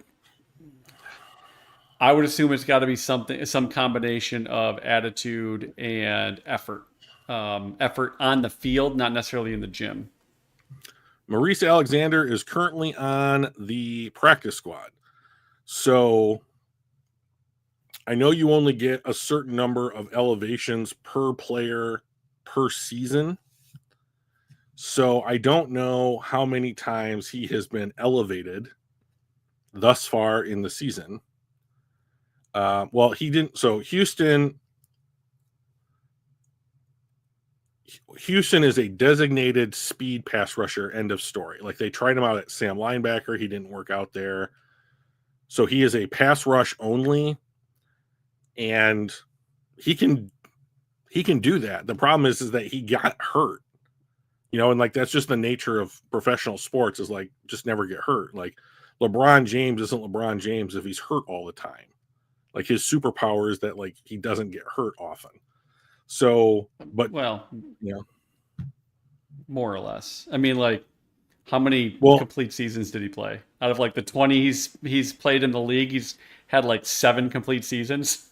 assume it's got to be some combination of attitude and effort. Effort on the field, not necessarily in the gym. Maurice Alexander is currently on the practice squad. So I know you only get a certain number of elevations per player per season. So I don't know how many times he has been elevated thus far in the season. Well, he didn't. So Houston is a designated speed pass rusher, end of story. Like, they tried him out at Sam linebacker. He didn't work out there. So he is a pass rush only. And he can do that. The problem is that he got hurt, and, like, that's just the nature of professional sports, is, like, just never get hurt. Like, LeBron James isn't LeBron James if he's hurt all the time. Like, his superpower is that, like, he doesn't get hurt often. So, but more or less. I mean, like, how many complete seasons did he play? Out of, like, the 20 he's played in the league, he's had, like, 7 complete seasons.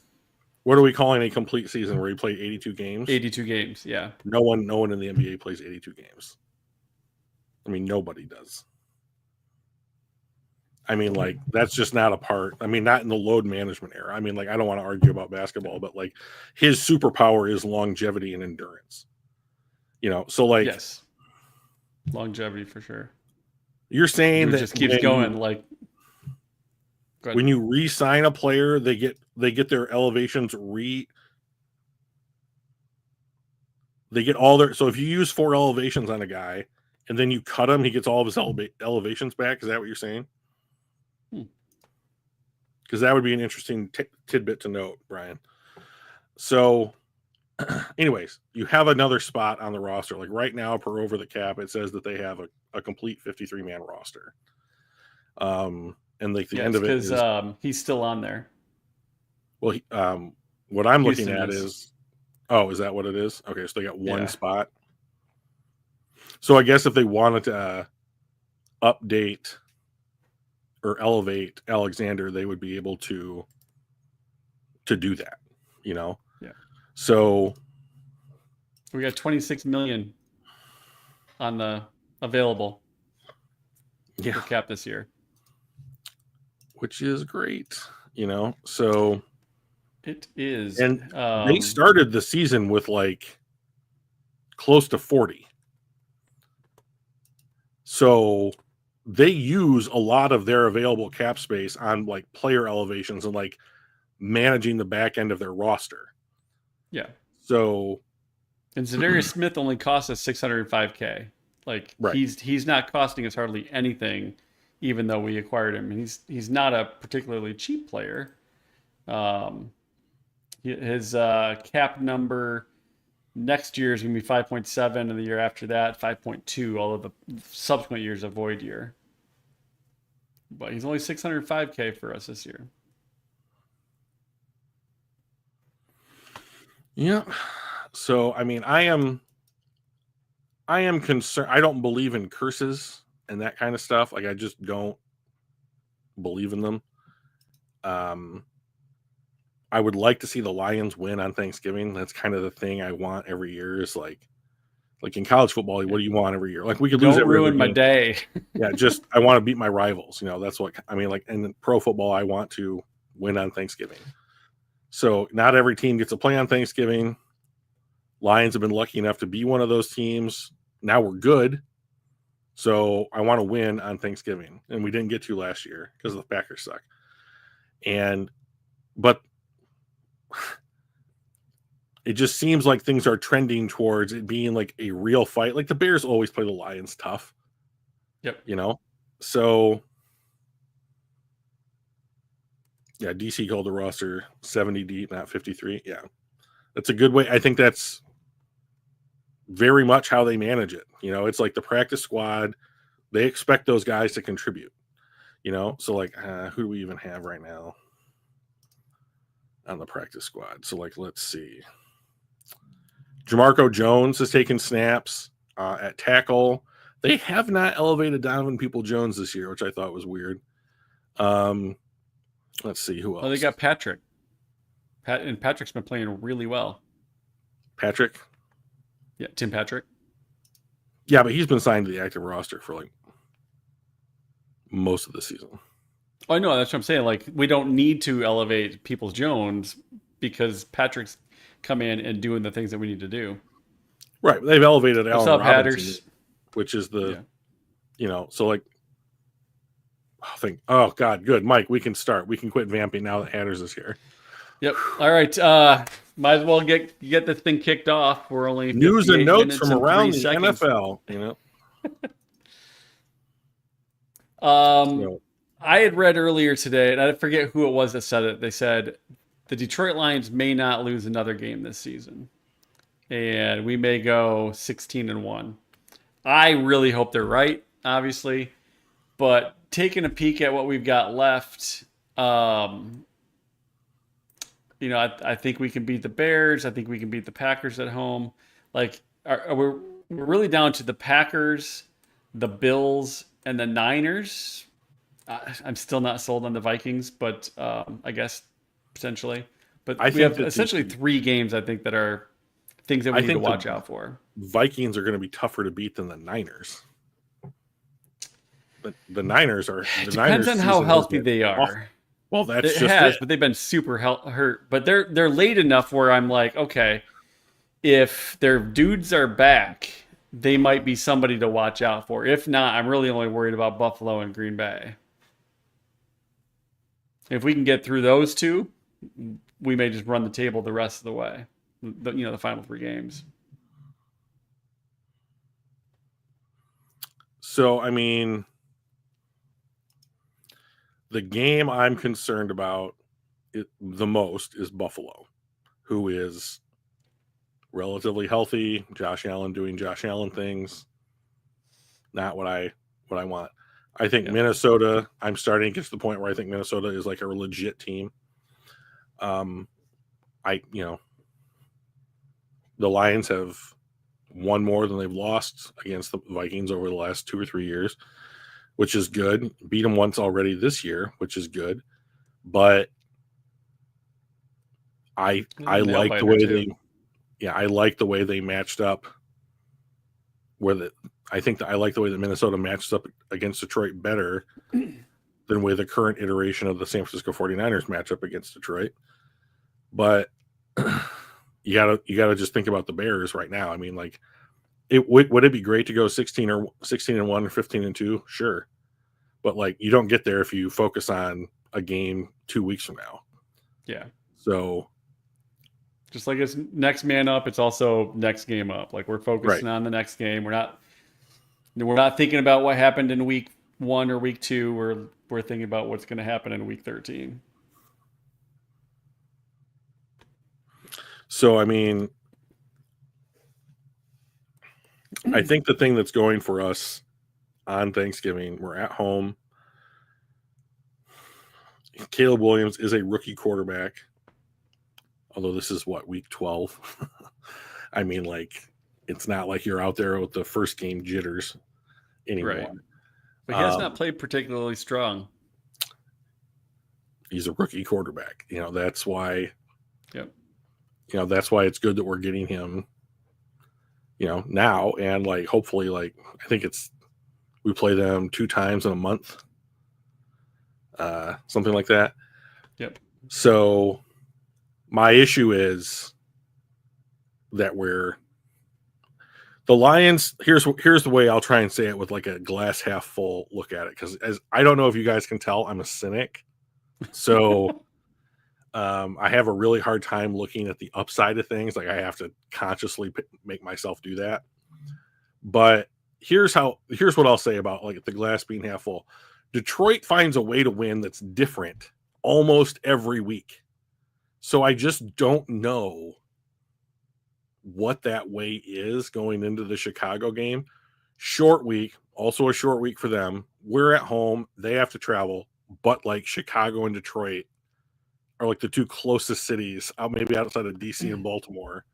What are we calling a complete season, where he played 82 games? 82 games, yeah. No one in the NBA plays 82 games. I mean, nobody does. I mean, like, that's just not a part. I mean, not in the load management era. I mean, like, I don't want to argue about basketball, but, like, his superpower is longevity and endurance. So, like, yes, longevity for sure. You're saying that just keeps going. Like, when you re-sign a player, they get their elevations they get all their. So if you use 4 elevations on a guy and then you cut him, he gets all of his elevations back. Is that what you're saying? Because that would be an interesting tidbit to note, Brian. So, anyways, you have another spot on the roster. Like, right now, per over the cap, it says that they have a complete 53-man roster. And, like, the end of it is he's still on there. Well, what I'm looking at is, is that what it is? Okay, so they got one spot. So I guess if they wanted to update or elevate Alexander, they would be able to do that, you know? Yeah. So We got 26 million on the available for cap this year, which is great, you know? So it is. And they started the season with like close to 40. So they use a lot of their available cap space on like player elevations and like managing the back end of their roster. Yeah. So and Zadarius Smith only cost us $605K. Like right. he's not costing us hardly anything, even though we acquired him. And he's not a particularly cheap player. His cap number next year is going to be 5.7, and the year after that 5.2. All of the subsequent years a void year. But he's only $605K for us this year. Yeah. So I mean, I am concerned. I don't believe in curses and that kind of stuff. Like I just don't believe in them. I would like to see the Lions win on Thanksgiving. That's kind of the thing I want every year. Is like in college football, what do you want every year? Like we could lose every ruin my day. Yeah, just I want to beat my rivals. You know, that's what I mean. Like in pro football, I want to win on Thanksgiving. So not every team gets to play on Thanksgiving. Lions have been lucky enough to be one of those teams. Now we're good. So I want to win on Thanksgiving. And we didn't get to last year because the Packers suck. But it just seems like things are trending towards it being like a real fight. Like the Bears always play the Lions tough. Yep. You know? So yeah, DC called the roster 70 deep, not 53. Yeah. That's a good way. I think that's very much how they manage it. You know, it's like the practice squad. They expect those guys to contribute, you know? So like, who do we even have right now on the practice squad? So like, let's see. Jamarco Jones has taken snaps at tackle. They have not elevated Donovan People-Jones this year, which I thought was weird. Let's see who else. Oh, they got Patrick. And Patrick's been playing really well. Patrick? Yeah, Tim Patrick. Yeah, but he's been signed to the active roster for like most of the season. Oh, I know. That's what I'm saying. Like, we don't need to elevate Peoples-Jones because Patrick's come in and doing the things that we need to do. Right. They've elevated What's Allen up, Robinson, Hatters? which is the, you know, so like, oh, God, good. Mike, we can start. We can quit vamping now that Hatters is here. Yep. All right. Might as well get this thing kicked off. We're only news and notes from and around the seconds. NFL, you know. I had read earlier today, and I forget who it was that said it. They said the Detroit Lions may not lose another game this season, and we may go 16-1. I really hope they're right, obviously, but taking a peek at what we've got left, you know, I think we can beat the Bears. I think we can beat the Packers at home. Like, we're really down to the Packers, the Bills, and the Niners. I'm still not sold on the Vikings, but I guess potentially. But we have essentially 3 games, I think, that are things that we need to watch out for. Vikings are going to be tougher to beat than the Niners. But the Niners are... It depends on how healthy they are. Awful. Well, that's it just has, it. But they've been super hurt. But they're late enough where I'm like, okay, if their dudes are back, they might be somebody to watch out for. If not, I'm really only worried about Buffalo and Green Bay. If we can get through those two, we may just run the table the rest of the way. The final 3 games. So, I mean, the game I'm concerned about the most is Buffalo, who is relatively healthy. Josh Allen doing Josh Allen things. Not what I want. I think Minnesota, I'm starting to get to the point where I think Minnesota is like a legit team. The Lions have one more than they've lost against the Vikings over the last 2 or 3 years, which is good. Beat them once already this year, which is good. But I like the way I like the way they matched up. I like the way that Minnesota matched up against Detroit better than the way the current iteration of the San Francisco 49ers match up against Detroit. But you gotta just think about the Bears right now. I mean, like, would it be great to go 16 and 1 or 15-2? Sure. But like, you don't get there if you focus on a game 2 weeks from now. Yeah. So just like it's next man up, it's also next game up. Like, we're focusing on the next game. We're not thinking about what happened in week 1 or week 2. We're thinking about what's going to happen in week 13. So, I mean, I think the thing that's going for us on Thanksgiving, we're at home. Caleb Williams is a rookie quarterback, although this is week 12. I mean, like, it's not like you're out there with the first game jitters anymore. Right. But he has not played particularly strong. He's a rookie quarterback. That's why. Yep. That's why it's good that we're getting him, now. And like, hopefully, like, I think we play them 2 times in a month. Something like that. Yep. So my issue is that the Lions, here's the way I'll try and say it with like a glass half full look at it. Because as I don't know if you guys can tell, I'm a cynic. So I have a really hard time looking at the upside of things. Like, I have to consciously make myself do that. But here's what I'll say about like the glass being half full. Detroit finds a way to win that's different almost every week. So I just don't know what that way is going into the Chicago game. Short week, also a short week for them. We're at home. They have to travel. But like, Chicago and Detroit are like the 2 closest cities, maybe outside of DC and Baltimore,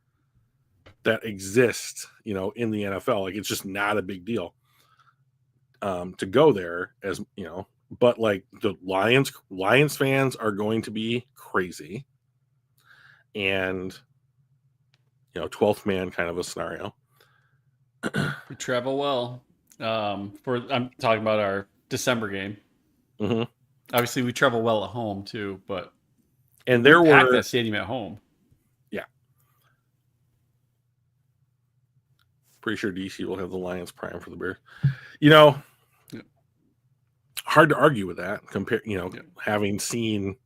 that exist, in the NFL. Like, it's just not a big deal to go there, as but like, the Lions fans are going to be crazy, and 12th man kind of a scenario. We travel well. I'm talking about our December game. Mm-hmm. Obviously, we travel well at home too, but and we pack that stadium at home. Yeah, pretty sure DC will have the Lions prime for the Bears. Hard to argue with that. Having seen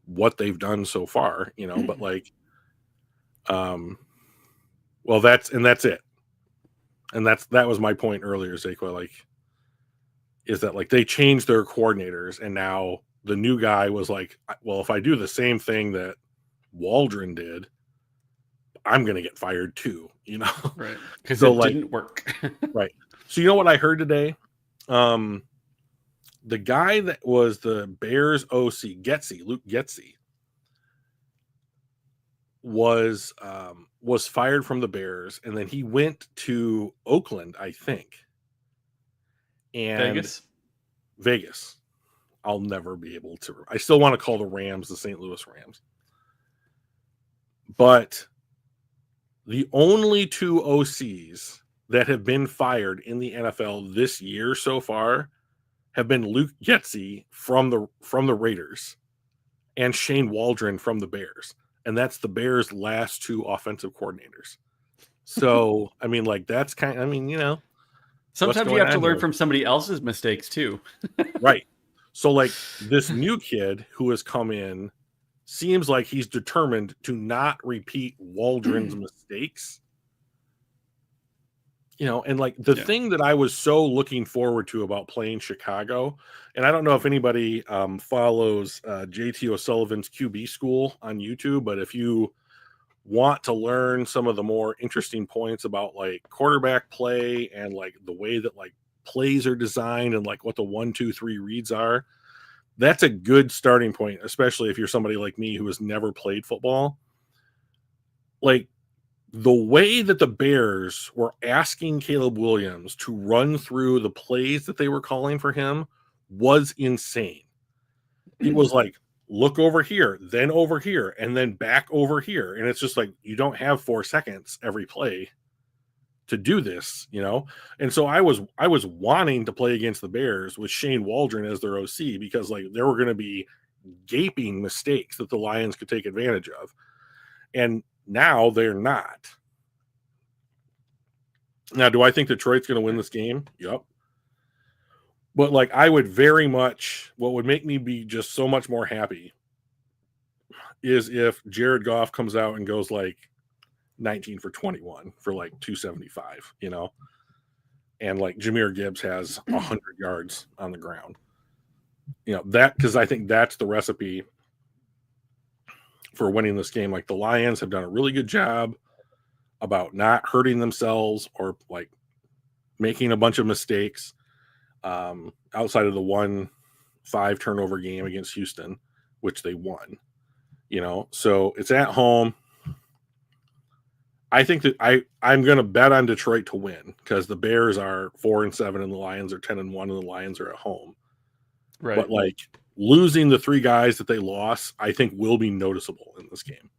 what they've done so far, but like, well, that's it. And that was my point earlier, Zeko, like, is that like, they changed their coordinators, and now the new guy was like, well, if I do the same thing that Waldron did, I'm going to get fired too, Right. Because it didn't work. Right. So, you know what I heard today? The guy that was the Bears OC, Luke Getsy, was fired from the Bears, and then he went to Oakland, I think. And Vegas. I'll never be able to. I still want to call the Rams the St. Louis Rams. But the only 2 OCs that have been fired in the NFL this year so far have been Luke Getsy from the Raiders and Shane Waldron from the Bears. And that's the Bears' last 2 offensive coordinators. So, I mean, like, that's sometimes you have to learn from somebody else's mistakes too. Right. So, like, this new kid who has come in seems like he's determined to not repeat Waldron's mistakes. And like, the thing that I was so looking forward to about playing Chicago, and I don't know if anybody follows JT O'Sullivan's QB School on YouTube, but if you want to learn some of the more interesting points about like quarterback play and like the way that like plays are designed and like what the 1, 2, 3 reads are, that's a good starting point, especially if you're somebody like me who has never played football. Like, the way that the Bears were asking Caleb Williams to run through the plays that they were calling for him was insane. It was like, look over here, then over here, and then back over here. And it's just like, you don't have 4 seconds every play to do this, you know? And so I was wanting to play against the Bears with Shane Waldron as their OC, because like there were going to be gaping mistakes that the Lions could take advantage of. And now they're not. Now, do I think Detroit's going to win this game? Yep. But like, I would very much, what would make me be just so much more happy is if Jared Goff comes out and goes like 19 for 21 for like 275, you know, and like Jahmyr Gibbs has 100 yards on the ground, you know, that, because I think that's the recipe for winning this game. Like, the Lions have done a really good job about not hurting themselves or like making a bunch of mistakes, outside of the 1-5 turnover game against Houston, which they won, you know. So it's at home. I think that I'm going to bet on Detroit to win, because the Bears are 4-7 and the Lions are 10-1 and the Lions are at home. Right. But like, losing the 3 guys that they lost, I think will be noticeable in this game.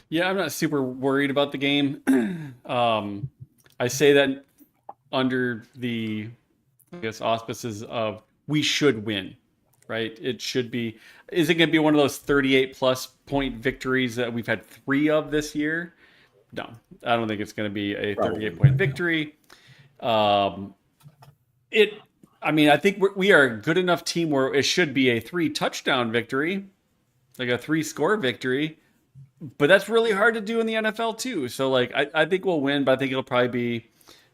Yeah, I'm not super worried about the game. I say that under the, I guess, auspices of we should win, right? It should be. Is it going to be one of those 38 plus point victories that we've had 3 of this year? No, I don't think it's going to be a 38 point victory. I mean, I think we are a good enough team where it should be a 3 touchdown victory, like a 3 score victory. But that's really hard to do in the NFL too. So like, I think we'll win, but I think it'll probably be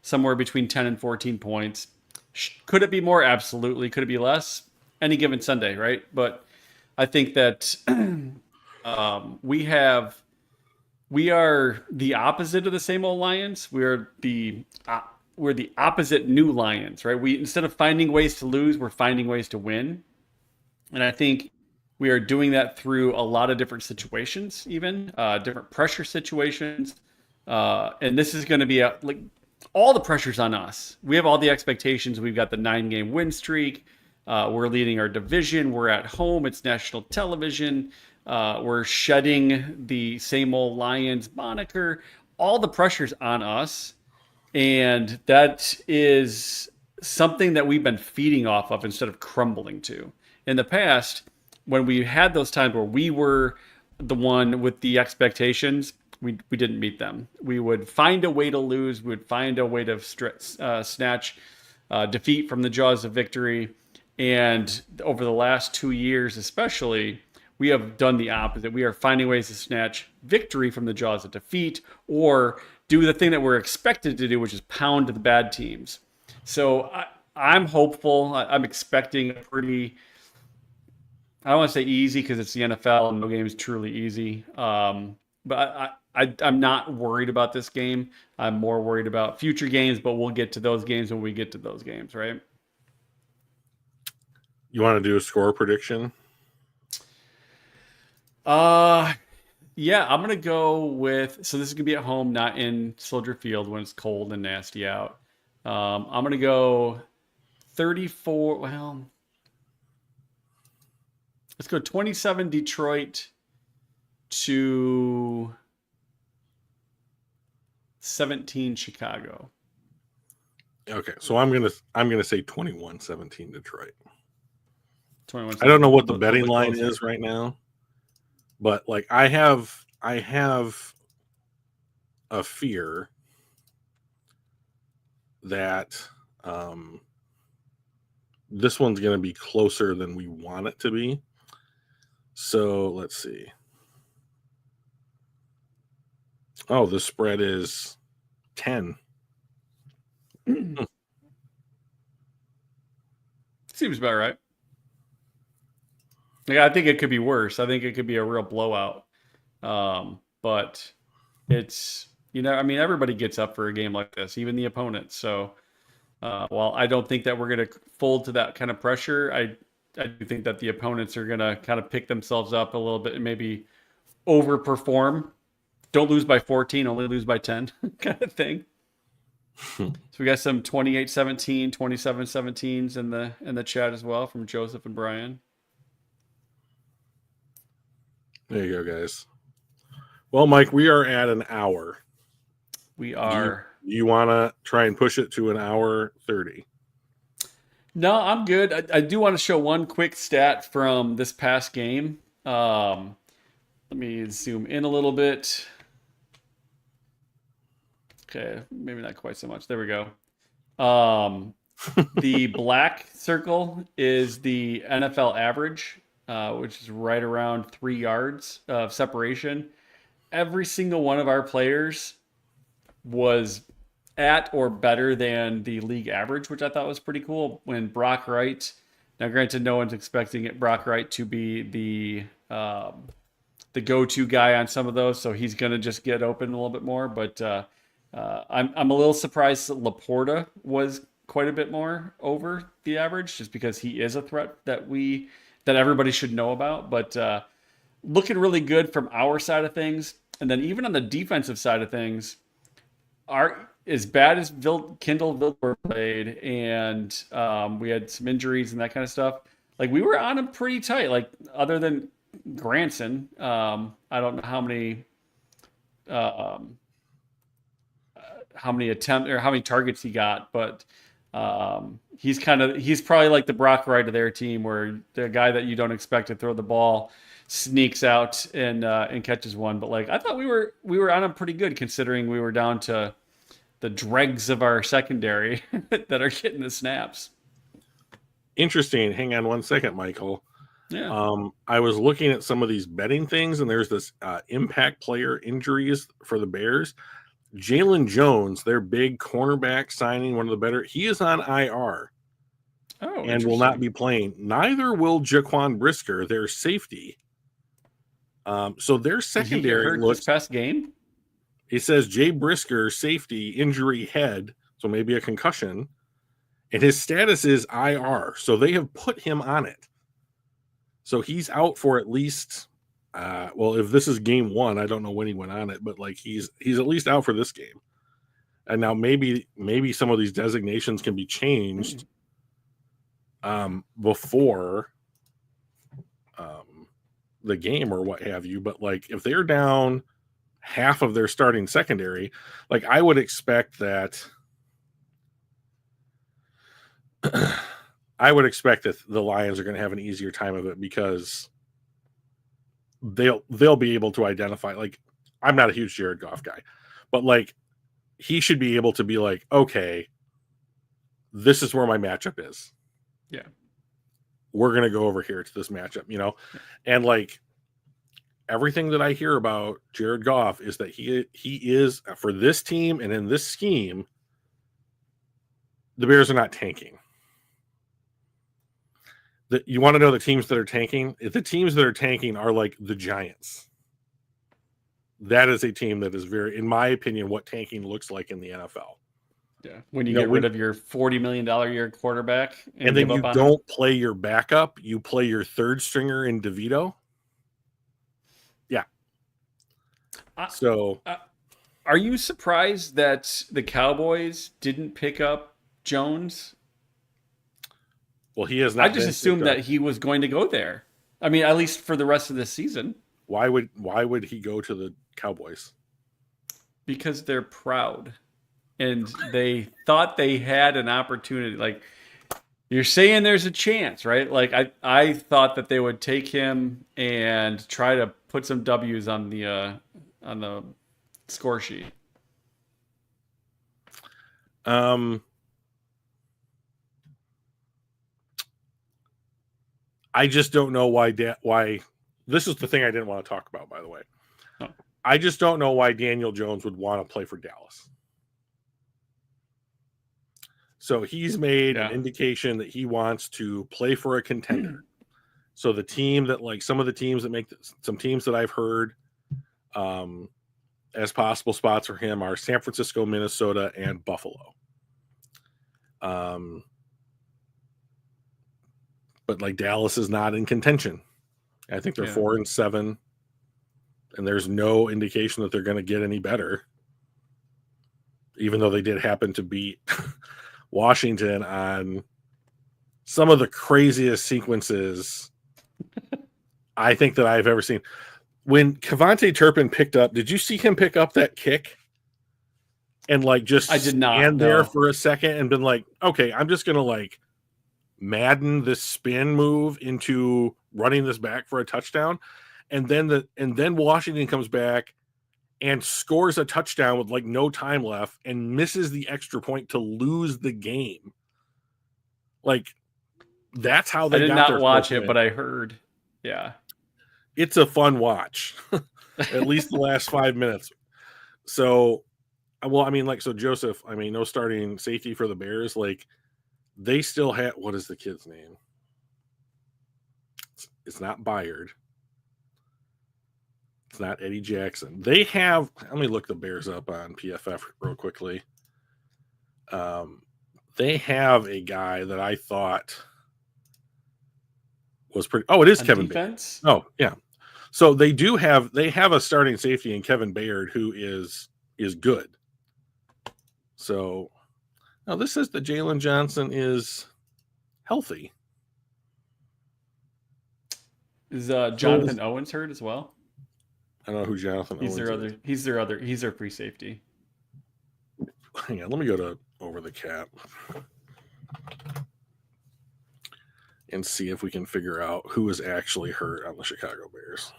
somewhere between 10 and 14 points. Could it be more? Absolutely. Could it be less? Any given Sunday, right? But I think that we are the opposite of the same old Lions. We're the opposite new Lions, right? We, instead of finding ways to lose, we're finding ways to win. And I think we are doing that through a lot of different situations, even different pressure situations. And this is going to be like, all the pressure's on us. We have all the expectations. We've got the 9-game win streak. We're leading our division. We're at home. It's national television. We're shedding the same old Lions moniker. All the pressure's on us. And that is something that we've been feeding off of instead of crumbling to. In the past, when we had those times where we were the one with the expectations, we didn't meet them. We would find a way to lose. We would find a way to snatch defeat from the jaws of victory. And over the last 2 years, especially, we have done the opposite. We are finding ways to snatch victory from the jaws of defeat, or do the thing that we're expected to do, which is pound the bad teams. So I'm hopeful. I'm expecting a pretty, I don't want to say easy because it's the NFL and no game is truly easy. But I'm not worried about this game. I'm more worried about future games, but we'll get to those games when we get to those games, right? You want to do a score prediction? Yeah, I'm going to go with, so this is going to be at home, not in Soldier Field when it's cold and nasty out. I'm going to go 34, well, let's go 27 Detroit to 17 Chicago. Okay, so I'm gonna say 21-17 Detroit. 21. I don't know what the betting line is right now, but like I have a fear that this one's going to be closer than we want it to be. So let's see. Oh, the spread is 10. Seems about right. Like, I think it could be worse. I think it could be a real blowout. But it's, I mean, everybody gets up for a game like this, even the opponents. So while I don't think that we're going to fold to that kind of pressure, I do think that the opponents are going to kind of pick themselves up a little bit and maybe overperform. Don't lose by 14, only lose by 10 kind of thing. So we got some 28-17, 27-17s in the chat as well from Joseph and Brian. There you go, guys. Well, Mike, we are at an hour. We are. Do you want to try and push it to an hour 30? No, I'm good. I do want to show one quick stat from this past game. Let me zoom in a little bit. Okay, maybe not quite so much. There we go. The black circle is the NFL average, which is right around 3 yards of separation. Every single one of our players was at or better than the league average, which I thought was pretty cool. When Brock Wright, now granted, no one's expecting Brock Wright to be the go-to guy on some of those, so he's going to just get open a little bit more. But I'm a little surprised that Laporta was quite a bit more over the average, just because he is a threat that everybody should know about. But looking really good from our side of things, and then even on the defensive side of things, as bad as Kendall Vildor played, and we had some injuries and that kind of stuff. Like, we were on him pretty tight. Like, other than Granson, I don't know how many attempts or how many targets he got, but he's probably like the Brock Wright of their team, where the guy that you don't expect to throw the ball sneaks out and catches one. But like, I thought we were on him pretty good, considering we were down to the dregs of our secondary that are getting the snaps. Interesting. Hang on one second, Michael. Yeah. I was looking at some of these betting things, and there's this impact player injuries for the Bears. Jalen Jones, their big cornerback signing, one of the better, he is on IR and will not be playing. Neither will Jaquan Brisker, their safety. So their secondary looks this past game. It says Jay Brisker, safety, injury head, so maybe a concussion, and his status is IR. So they have put him on it. So he's out for at least, if this is game 1, I don't know when he went on it, but like he's at least out for this game. And now maybe some of these designations can be changed before the game or what have you. But like, if they're down half of their starting secondary, like, I would expect that the Lions are going to have an easier time of it, because they'll be able to identify, like, I'm not a huge Jared Goff guy, but like, he should be able to be like, okay, this is where my matchup is. Yeah. We're going to go over here to this matchup, Yeah. And like, everything that I hear about Jared Goff is that he is, for this team and in this scheme, the Bears are not tanking. You want to know the teams that are tanking? The teams that are tanking are like the Giants. That is a team that is very, in my opinion, what tanking looks like in the NFL. Yeah. When you get rid of your $40 million a year quarterback and then you don't play your backup, you play your third stringer in DeVito. Yeah. Are you surprised that the Cowboys didn't pick up Jones? Well, he has not. I just assumed that he was going to go there. I mean, at least for the rest of the season. Why would he go to the Cowboys? Because they're proud, and they thought they had an opportunity. Like, you're saying there's a chance, right? Like, I thought that they would take him and try to put some W's on the score sheet. I just don't know why. This is the thing I didn't want to talk about, by the way. Oh. I just don't know why Daniel Jones would want to play for Dallas. So he's made an indication that he wants to play for a contender. So the team that, like, some of the teams that make some teams that I've heard as possible spots for him are San Francisco, Minnesota, and Buffalo. But like, Dallas is not in contention. I think they're 4-7, and there's no indication that they're going to get any better, even though they did happen to beat Washington on some of the craziest sequences I think that I've ever seen. When Kevontae Turpin picked up, did you see him pick up that kick and like just I did not, stand no. there for a second and been like, okay, I'm just gonna like Madden this spin move into running this back for a touchdown, and then Washington comes back and scores a touchdown with like no time left and misses the extra point to lose the game. Like, that's how they I did got not their watch first it, win. but I heard. Yeah. It's a fun watch. At least the last 5 minutes. So, well, I mean, like, so Joseph, I mean, no starting safety for the Bears. Like, they still have, what is the kid's name? It's not Byard. It's not Eddie Jackson. They have, let me look the Bears up on PFF real quickly. They have a guy that I thought was pretty, oh, it is On Kevin defense? Bayard. Oh, yeah. So they have a starting safety in Kevin Bayard who is good. So now this says that Jalen Johnson is healthy. Is Jonathan Owens hurt as well? I don't know who Jonathan Owens is. He's their free safety. Hang on, let me go to Over the Cap and see if we can figure out who is actually hurt on the Chicago Bears.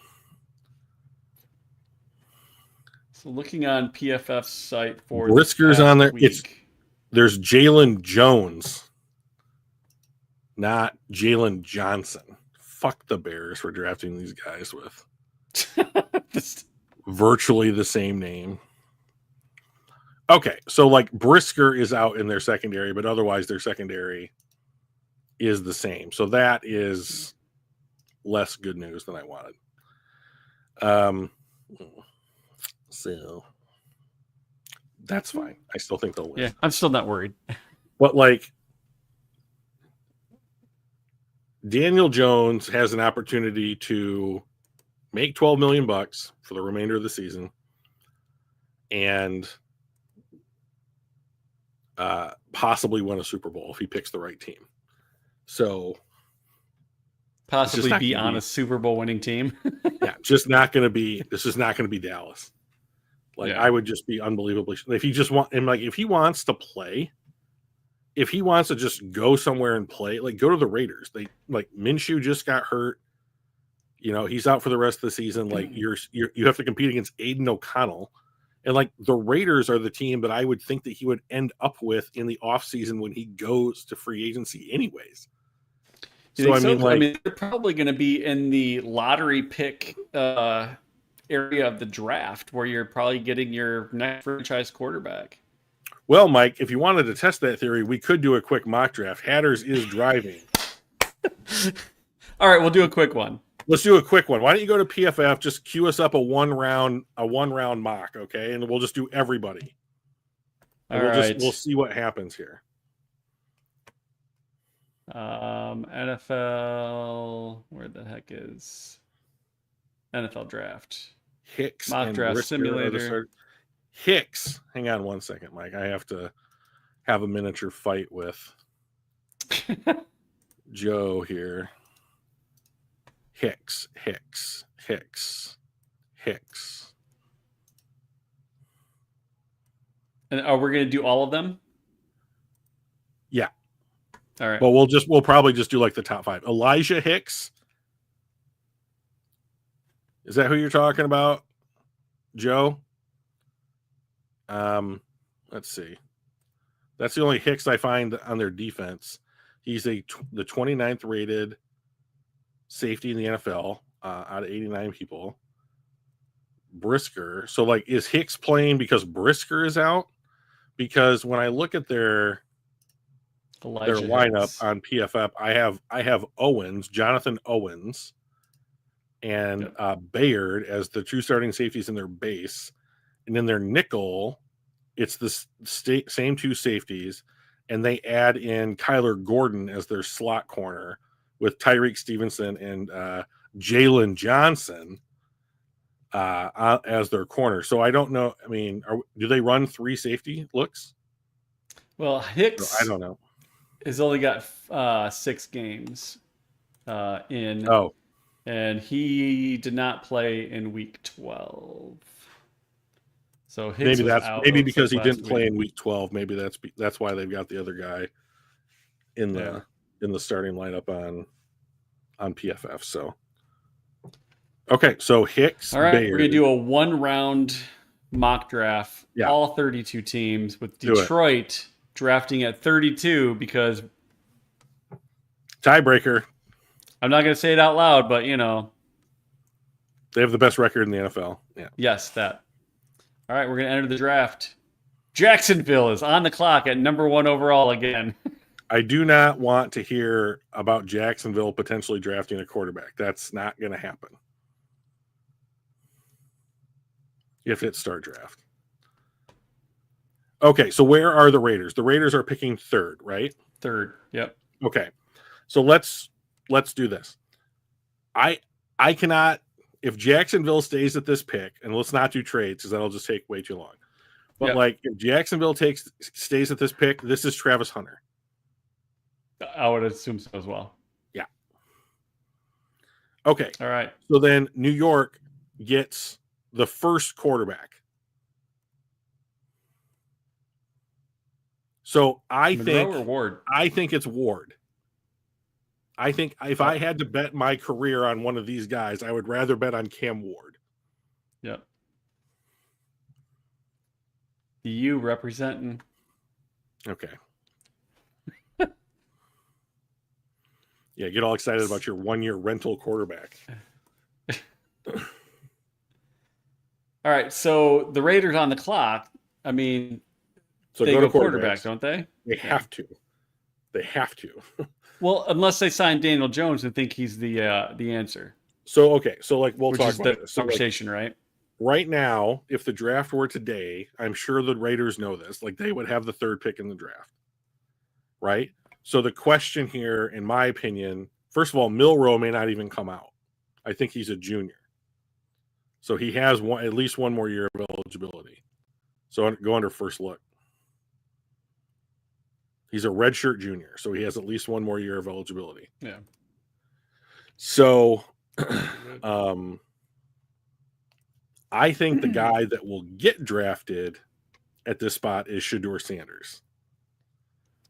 So looking on PFF's site for Brisker's on there. Week, There's Jalen Jones, not Jalen Johnson. Fuck the Bears for drafting these guys with virtually the same name. Okay, so like Brisker is out in their secondary, but otherwise their secondary is the same. So that is less good news than I wanted. So that's fine. I still think they'll win. yeah, I'm still not worried. But like Daniel Jones has an opportunity to make $12 million for the remainder of the season and possibly win a Super Bowl if he picks the right team. So possibly be on a Super Bowl winning team. Yeah, just not going to be. This is not going to be Dallas. Like, yeah. I would just be unbelievably. If he just want, and like, if he wants to play, if he wants to just go somewhere and play, like, go to the Raiders. They like Minshew just got hurt. You know, he's out for the rest of the season. Like, you have to compete against Aiden O'Connell, and like the Raiders are the team that I would think that he would end up with in the offseason when he goes to free agency, anyways. So I mean, they're probably going to be in the lottery pick area of the draft where you're probably getting your next franchise quarterback. Well, Mike, if you wanted to test that theory, we could do a quick mock draft. Hatters is driving. All right, we'll do a quick one. Let's do a quick one. Why don't you go to PFF, just queue us up a one round mock, okay? And we'll just do everybody. And we'll see what happens here. NFL, where the heck is NFL draft? Hicks mock draft simulator. Hicks, hang on one second, Mike. I have to have a miniature fight with Joe here. Hicks. And are we going to do all of them? Yeah. All right. Well, we'll probably just do like the top 5. Elijah Hicks. Is that who you're talking about, Joe? Let's see. That's the only Hicks I find on their defense. He's the 29th rated safety in the NFL out of 89 people. Brisker. So, like, is Hicks playing because Brisker is out? Because when I look at their lineup Hicks on PFF, I have Owens, Jonathan Owens, and Bayard as the 2 starting safeties in their base, and in their nickel, it's the same 2 safeties, and they add in Kyler Gordon as their slot corner with Tyreek Stevenson and Jalen Johnson as their corner. So I don't know. I mean, do they run 3 safety looks? Well, I Hicks don't know. has only got 6 games in, Oh, and he did not play in week 12. So Hicks was out. maybe Looks because like he last didn't play week. in week 12. Maybe that's why they've got the other guy in Yeah. the starting lineup on PFF. So okay, so Hicks, All right, we're gonna Bears, do a 1-round mock draft, yeah, all 32 teams, with do it. Detroit drafting at 32 because Tiebreaker. I'm not gonna say it out loud, but They have the best record in the NFL. Yeah. yes, that. All right, we're gonna enter the draft. Jacksonville is on the clock at number 1 overall again. I do not want to hear about Jacksonville potentially drafting a quarterback. That's not going to happen. If it's start draft. Okay, so where are the Raiders? The Raiders are picking 3rd, right? 3rd. Yep. Okay. So let's do this. I cannot, if Jacksonville stays at this pick, and let's not do trades because that'll just take way too long. But Yep. if Jacksonville stays at this pick, this is Travis Hunter. I would assume so as well. Yeah. Okay. All right. So then New York gets the first quarterback. So I think it's Ward. I think if I had to bet my career on one of these guys, I would rather bet on Cam Ward. Yep. You representing. Okay. Yeah, get all excited about your 1-year rental quarterback. All right, so the Raiders on the clock. I mean, so they go to quarterback, don't they? They have to. They have to. Well, unless they sign Daniel Jones and think he's the answer. So okay, so we'll Which talk is about the this. So conversation, right? Right now, if the draft were today, I'm sure the Raiders know this. They would have the 3rd pick in the draft, right? So the question here, in my opinion, first of all, Milroe may not even come out. I think he's a junior, so he has at least 1 more year of eligibility. So go under first look. He's a redshirt junior, so he has at least 1 more year of eligibility. Yeah. So, I think the guy that will get drafted at this spot is Shedeur Sanders.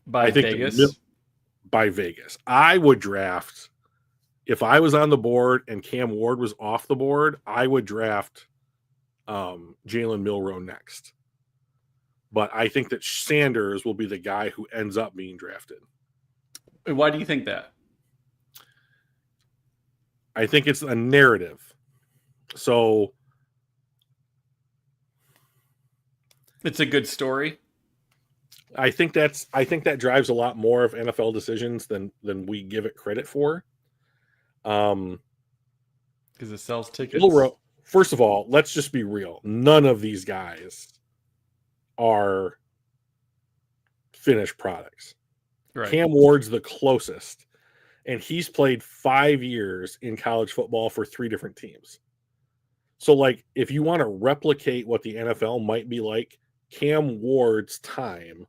By Vegas? By Vegas. I would draft, if I was on the board and Cam Ward was off the board, I would draft Jalen Milroe next. But I think that Sanders will be the guy who ends up being drafted. Why do you think that? I think it's a narrative. So it's a good story. I think that drives a lot more of NFL decisions than we give it credit for. Because it sells tickets. First of all, let's just be real. None of these guys are finished products. Right. Cam Ward's the closest, and he's played 5 years in college football for 3 different teams. So, if you want to replicate what the NFL might be like, Cam Ward's time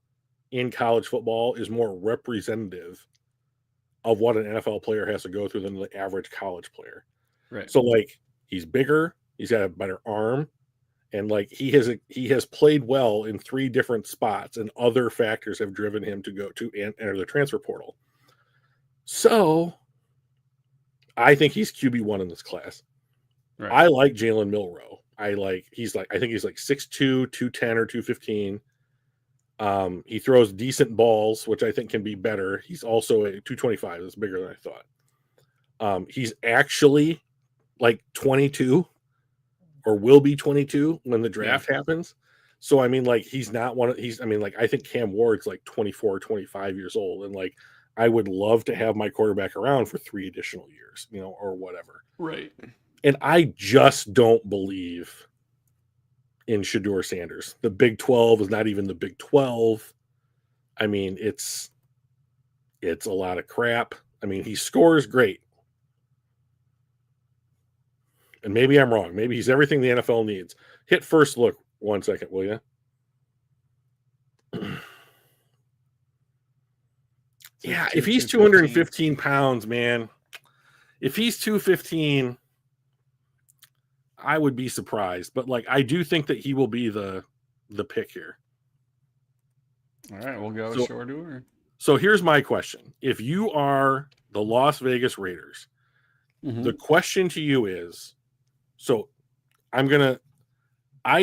in college football is more representative of what an NFL player has to go through than the average college player. Right. So, he's bigger, he's got a better arm, and he has played well in 3 different spots, and other factors have driven him to go to enter the transfer portal. So, I think he's QB1 in this class. Right. I like Jalen Milroe. I think he's 6'2", 210 or 215. He throws decent balls, which I think can be better. He's also a 225. That's bigger than I thought. He's actually 22 or will be 22 when the draft happens. So, he's not one of I think Cam Ward's 24 or 25 years old. And I would love to have my quarterback around for 3 additional years, or whatever. Right. And I just don't believe in Shedeur Sanders. The Big 12 is not even the Big 12. It's a lot of crap. He scores great. And maybe I'm wrong. Maybe he's everything the NFL needs. Hit first look 1 second, will you? Yeah, if he's 215 pounds, man, if he's 215, I would be surprised. But like, I do think that he will be the pick here. All right, we'll go short order. So here's my question. If you are the Las Vegas Raiders, the question to you is, so I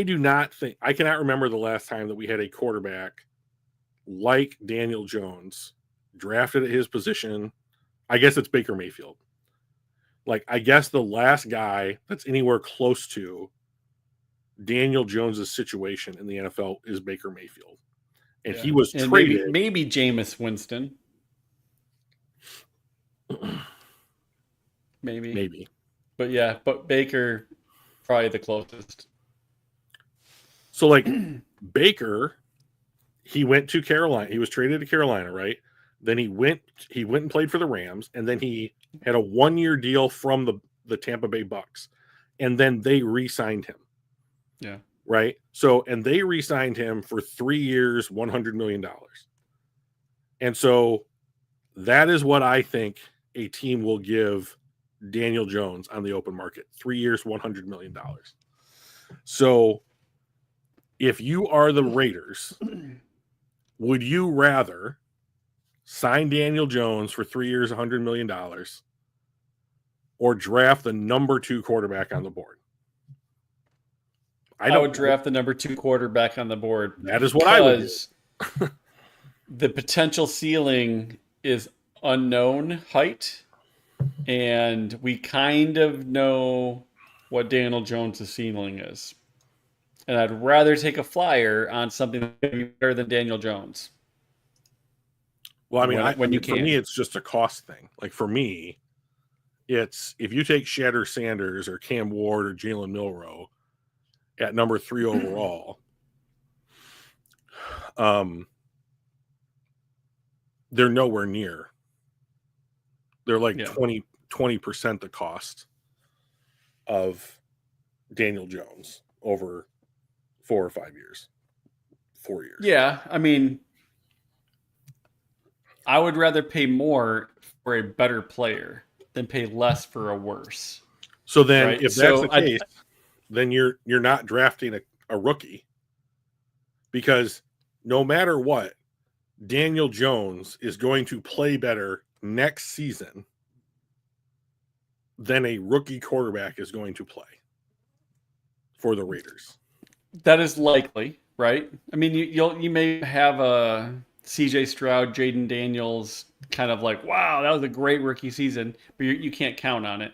do not think, I cannot remember the last time that we had a quarterback like Daniel Jones drafted at his position. I guess it's Baker Mayfield. Like, I guess the last guy that's anywhere close to Daniel Jones's situation in the NFL is Baker Mayfield. And he was traded. Maybe Jameis Winston. Maybe. But yeah, but Baker probably the closest. So like Baker, he went to Carolina. He was traded to Carolina, right? Then he went and played for the Rams, and then he had a 1-year deal from the Tampa Bay Bucks. And then they re-signed him. Yeah. Right? So, and they re-signed him for 3 years, $100 million. And so that is what I think a team will give Daniel Jones on the open market. 3 years, $100 million. So if you are the Raiders, would you rather sign Daniel Jones for 3 years, $100 million, or draft the number 2 quarterback on the board? I would draft the number 2 quarterback on the board. That is what I would do. The potential ceiling is unknown height, and we kind of know what Daniel Jones' ceiling is. And I'd rather take a flyer on something better than Daniel Jones. Well, I mean, for me, it's just a cost thing. Like, for me, it's if you take Shatter Sanders or Cam Ward or Jalen Milroe at number 3 overall, they're nowhere near. They're like 20% the cost of Daniel Jones over 4 or 5 years. 4 years. Yeah, I mean, I would rather pay more for a better player than pay less for a worse. So then, right? If that's the case, then you're not drafting a rookie, because no matter what, Daniel Jones is going to play better next season than a rookie quarterback is going to play for the Raiders. That is likely, right? I mean, you may have a CJ Stroud, Jaden Daniels kind of like, wow, that was a great rookie season, but you can't count on it.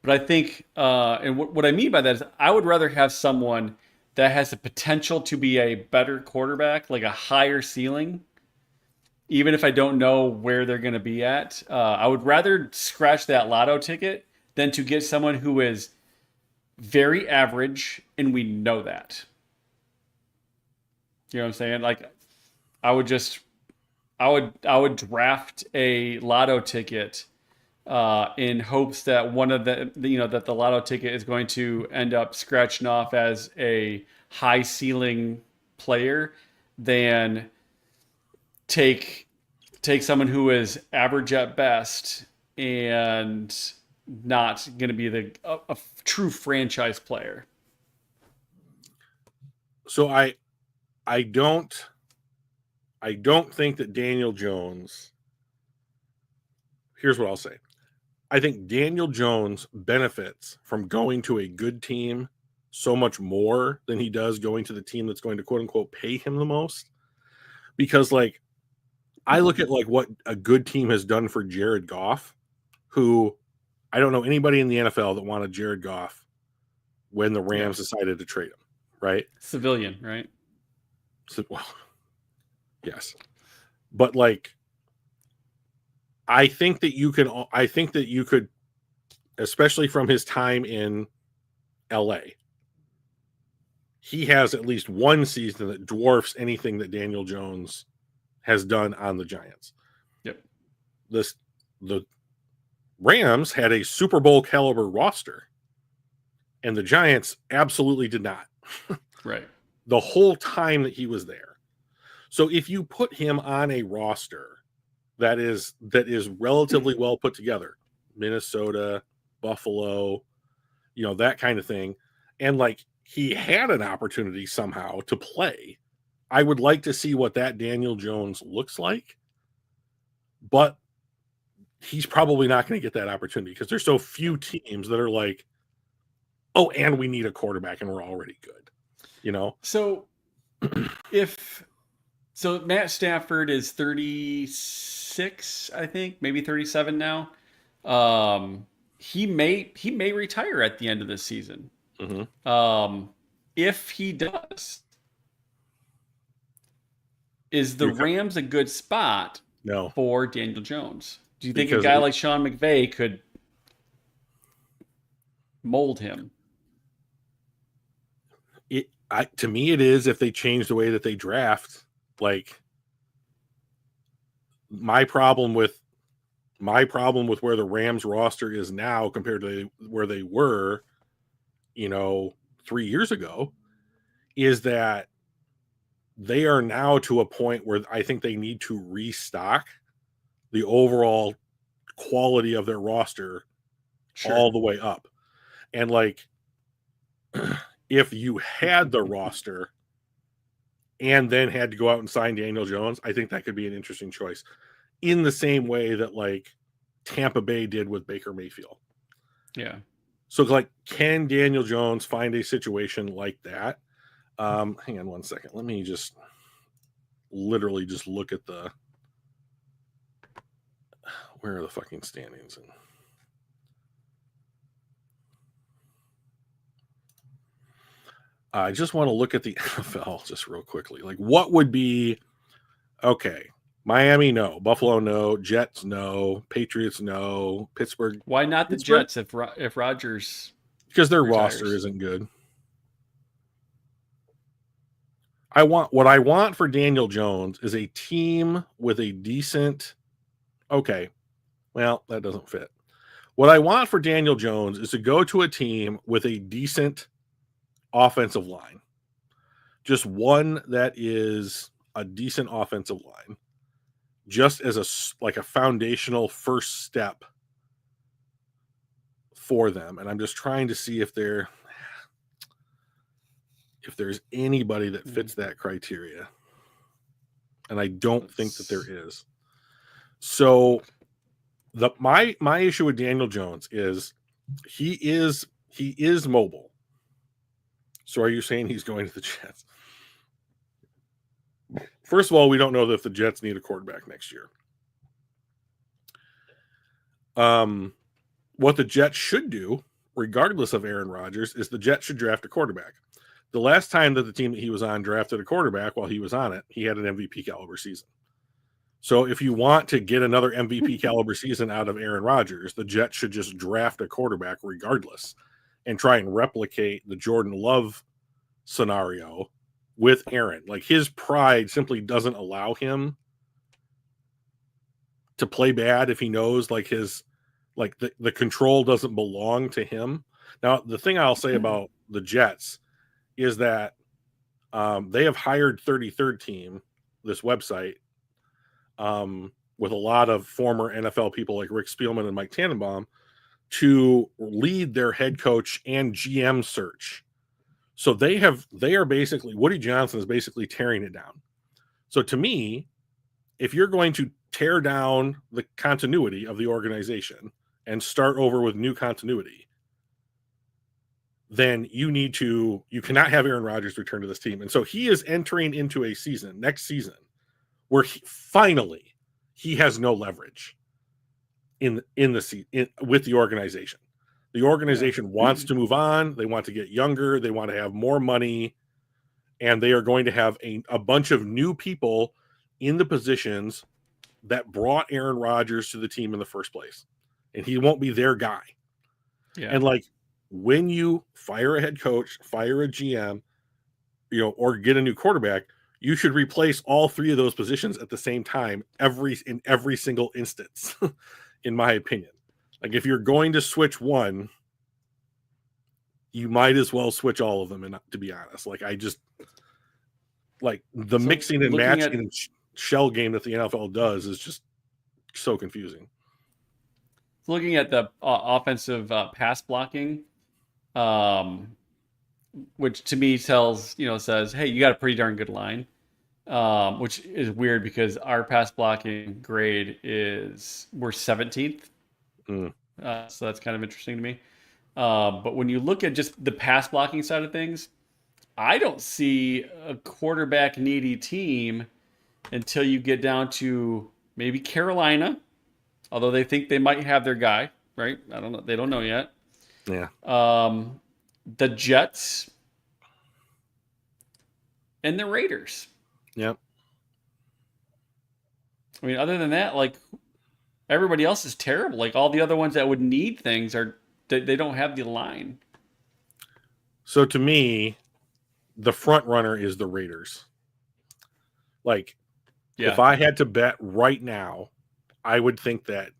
But I think, and what I mean by that is I would rather have someone that has the potential to be a better quarterback, like a higher ceiling, even if I don't know where they're going to be at. I would rather scratch that lotto ticket than to get someone who is very average, and we know that. You know what I'm saying? Like, I would draft a lotto ticket in hopes that one of that the lotto ticket is going to end up scratching off as a high ceiling player than take someone who is average at best and not going to be a true franchise player. So I don't think that Daniel Jones, here's what I'll say. I think Daniel Jones benefits from going to a good team so much more than he does going to the team that's going to quote unquote pay him the most. Because like, I look at like what a good team has done for Jared Goff, who I don't know anybody in the NFL that wanted Jared Goff when the Rams decided to trade him, right? Civilian, right? So, well, yes. But like, I think that you could, especially from his time in LA, he has at least one season that dwarfs anything that Daniel Jones has done on the Giants. Yep. The Rams had a Super Bowl caliber roster And the Giants absolutely did not. Right. The whole time that he was there. So if you put him on a roster that is relatively well put together, Minnesota, Buffalo, that kind of thing, and like he had an opportunity somehow to play, I would like to see what that Daniel Jones looks like. But he's probably not going to get that opportunity because there's so few teams that are like, oh, and we need a quarterback and we're already good. So Matt Stafford is 36, I think, maybe 37 now. He may retire at the end of this season. Mm-hmm. If he does, is the Rams a good spot No, for Daniel Jones? Do you think a because guy like Sean McVay could mold him? To me, it is if they change the way that they draft. Like my problem with where the Rams roster is now compared to where they were, 3 years ago, is that they are now to a point where I think they need to restock the overall quality of their roster all the way up. And like, if you had the roster and then had to go out and sign Daniel Jones, I think that could be an interesting choice in the same way that like Tampa Bay did with Baker Mayfield. Yeah. So like, can Daniel Jones find a situation like that? Hang on one second. Let me just literally just look at where are the fucking standings? And I just want to look at the NFL just real quickly. Like, what would be okay? Miami, no. Buffalo, no. Jets, no. Patriots, no. Pittsburgh. Why not the Jets if Rodgers? Because their retires. roster isn't good. What I want for Daniel Jones is a team with a decent. Okay, well, that doesn't fit. What I want for Daniel Jones is to go to a team with a decent offensive line. Just one that is a decent offensive line. Just as a foundational first step for them. And I'm just trying to see if there's anybody that fits that criteria. And I don't think that there is. So my issue with Daniel Jones is he is mobile. So are you saying he's going to the Jets? First of all, we don't know if the Jets need a quarterback next year. What the Jets should do, regardless of Aaron Rodgers, is the Jets should draft a quarterback. The last time that the team that he was on drafted a quarterback while he was on it, he had an MVP caliber season. So if you want to get another MVP caliber season out of Aaron Rodgers, the Jets should just draft a quarterback regardless and try and replicate the Jordan Love scenario with Aaron. Like, his pride simply doesn't allow him to play bad if he knows like the control doesn't belong to him. Now, the thing I'll say about the Jets is that they have hired 33rd Team, this website, with a lot of former NFL people like Rick Spielman and Mike Tannenbaum to lead their head coach and GM search. So they are basically, Woody Johnson is basically tearing it down. So to me, if you're going to tear down the continuity of the organization and start over with new continuity, then you cannot have Aaron Rodgers return to this team. And so he is entering into a season, next season, where he has no leverage with the organization. The organization wants to move on. They want to get younger. They want to have more money. And they are going to have a bunch of new people in the positions that brought Aaron Rodgers to the team in the first place. And he won't be their guy. Yeah. And like, when you fire a head coach, fire a GM, or get a new quarterback, you should replace all three of those positions at the same time in every single instance, in my opinion. Like, if you're going to switch one, you might as well switch all of them. And to be honest, like I just like the mixing and matching shell game that the NFL does is just so confusing. Looking at the offensive pass blocking, which to me says, hey, you got a pretty darn good line, which is weird because our pass blocking grade we're 17th. So that's kind of interesting to me. But when you look at just the pass blocking side of things, I don't see a quarterback needy team until you get down to maybe Carolina, although they think they might have their guy, right? I don't know. They don't know yet. Yeah. The Jets and the Raiders. Yep. I mean, other than that, like everybody else is terrible. Like all the other ones that would need things they don't have the line. So to me, the front runner is the Raiders. Like, if I had to bet right now, I would think that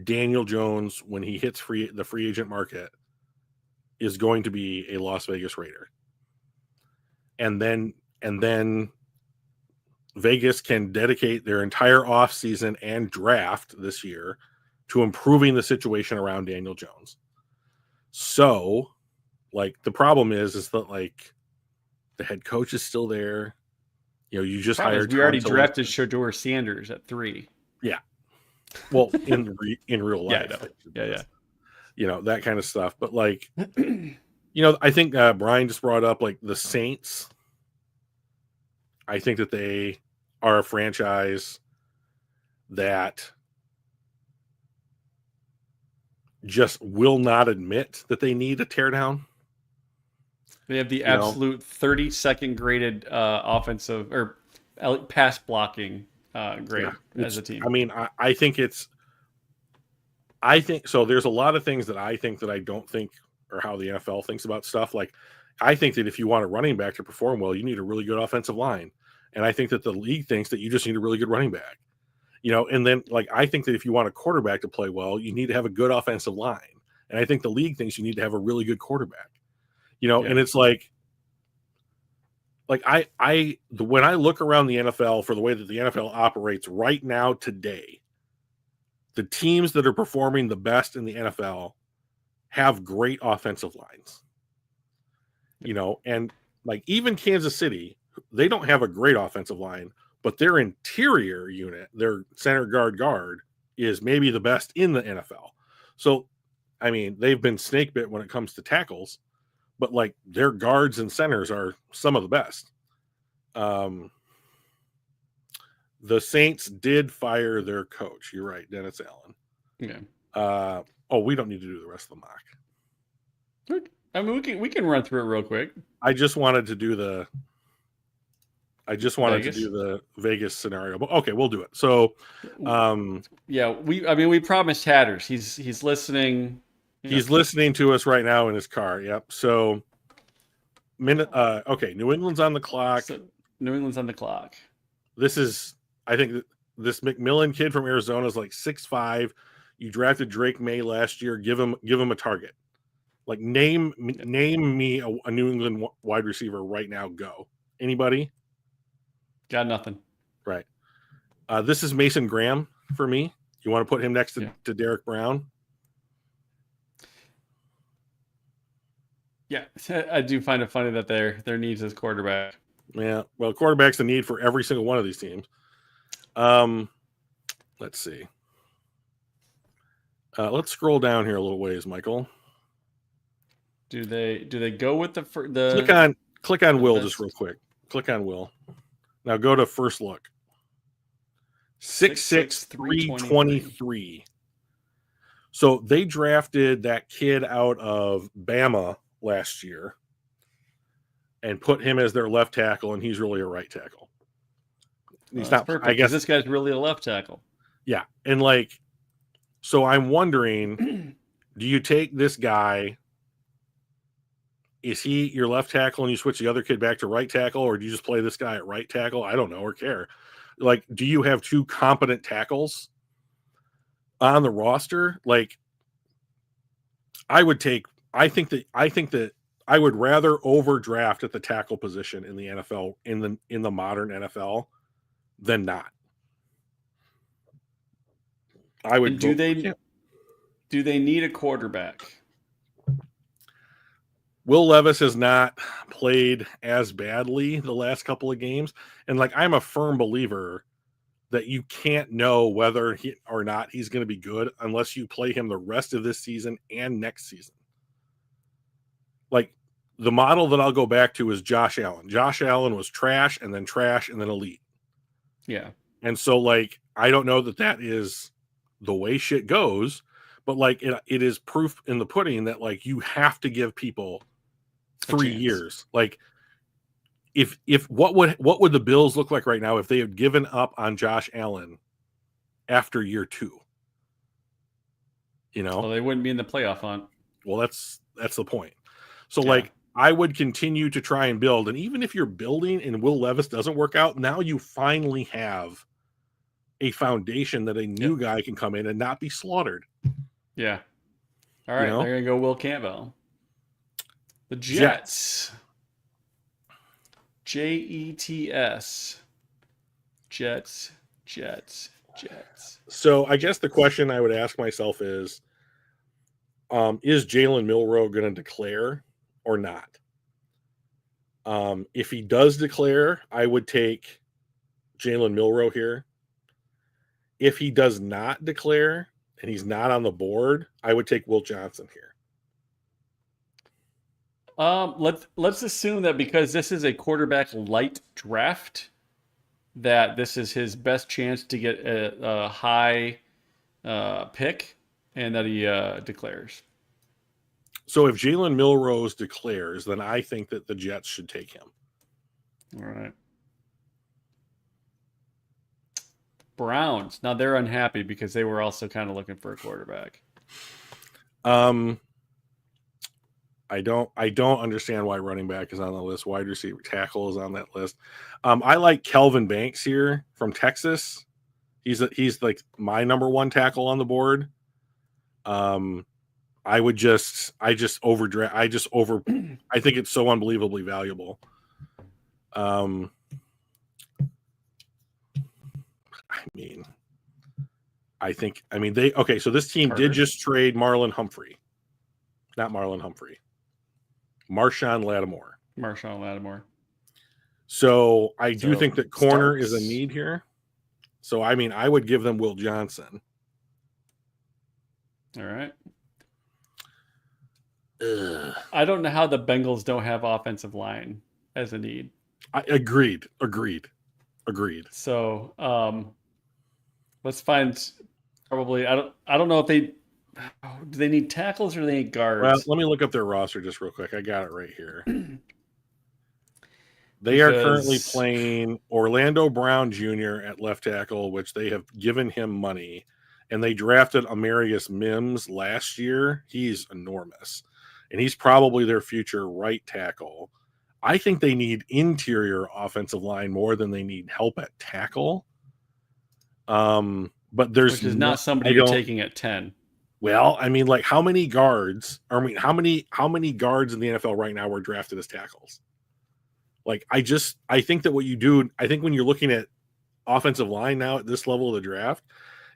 Daniel Jones, when he hits the free agent market, is going to be a Las Vegas Raider. And then Vegas can dedicate their entire offseason and draft this year to improving the situation around Daniel Jones. So, like, the problem is that, like, the head coach is still there. You just hired. We already drafted Shedeur Sanders at 3. Yeah. Well, in real life. Yeah. That kind of stuff. But, like, I think Brian just brought up, like, the Saints. I think that they are a franchise that just will not admit that they need a teardown. They have the absolute 32nd graded offensive or pass blocking grade as a team. I mean, I think so. There's a lot of things that I think that I don't think or how the NFL thinks about stuff. Like, I think that if you want a running back to perform well, you need a really good offensive line. And I think that the league thinks that you just need a really good running back. And then, like, I think that if you want a quarterback to play well, you need to have a good offensive line. And I think the league thinks you need to have a really good quarterback. And it's like when I look around the NFL for the way that the NFL operates right now today, the teams that are performing the best in the NFL have great offensive lines. And like even Kansas City, they don't have a great offensive line, but their interior unit, their center guard is maybe the best in the NFL. So, I mean, they've been snake bit when it comes to tackles, but like their guards and centers are some of the best. The Saints did fire their coach. You're right, Dennis Allen. Yeah. We don't need to do the rest of the mock. I mean, we can run through it real quick. I just wanted to do the Vegas scenario, but okay, we'll do it. So, we promised Hatters. He's listening. He's listening to us right now in his car. Yep. So, New England's on the clock. This is, I think, this McMillan kid from Arizona is like 6'5". You drafted Drake May last year. Give him a target. Like name me a New England wide receiver right now. Go. Anybody? Got nothing. Right. This is Mason Graham for me. You want to put him next to Derek Brown? Yeah, I do find it funny that their needs is quarterback. Yeah, well, quarterback's a need for every single one of these teams. Let's see. Let's scroll down here a little ways, Michael. Do they go with the click on Will just real quick. Click on Will. Now go to first look. 6'6", 323. So they drafted that kid out of Bama last year and put him as their left tackle, and he's really a right tackle. He's not perfect. I guess this guy's really a left tackle. Yeah, and like, so I'm wondering, do you take this guy? Is he your left tackle and you switch the other kid back to right tackle, or do you just play this guy at right tackle? I don't know or care. Like, do you have two competent tackles on the roster? Like, I would take I think that I would rather overdraft at the tackle position in the NFL in the modern NFL than not. I would And do vote for they need a quarterback? Will Levis has not played as badly the last couple of games, and like I'm a firm believer that you can't know whether he or not he's going to be good unless you play him the rest of this season and next season. Like the model that I'll go back to is Josh Allen. Josh Allen was trash and then elite. Yeah. And so like I don't know that is the way shit goes, but like it is proof in the pudding that like you have to give people 3 years. Like if what would the Bills look like right now if they had given up on Josh Allen after year 2? You know? Well, they wouldn't be in the playoff hunt. Well, that's the point. So like I would continue to try and build, and even if you're building and Will Levis doesn't work out, now you finally have a foundation that a new guy can come in and not be slaughtered. Yeah. All right, they're going to go Will Campbell. The Jets. Jets. Jets. So I guess the question I would ask myself is Jalen Milroe going to declare or not? If he does declare, I would take Jalen Milroe here. If he does not declare and he's not on the board, I would take Will Johnson here. Let's assume that because this is a quarterback light draft, that this is his best chance to get a high pick, and that he declares. So if Jalen Milrose declares, then I think that the Jets should take him. All right. Browns. Now they're unhappy because they were also kind of looking for a quarterback. I don't understand why running back is on the list. Wide receiver tackle is on that list. I like Kelvin Banks here from Texas. He's like my number 1 tackle on the board. I think it's so unbelievably valuable. So this team did just trade Marshawn Lattimore. So I do think that corner is a need here. So I would give them Will Johnson. All right. I don't know how the Bengals don't have offensive line as a need. Agreed. So let's find probably I don't know if do they need tackles or do they need guards? Well, let me look up their roster just real quick. I got it right here. They are currently playing Orlando Brown Jr. at left tackle, which they have given him money, and they drafted Amarius Mims last year. He's enormous, and he's probably their future right tackle. I think they need interior offensive line more than they need help at tackle. But which is not somebody you're taking at 10. Well, like how many guards? How many guards in the NFL right now were drafted as tackles? Like I think that what you do, I think when you're looking at offensive line now at this level of the draft,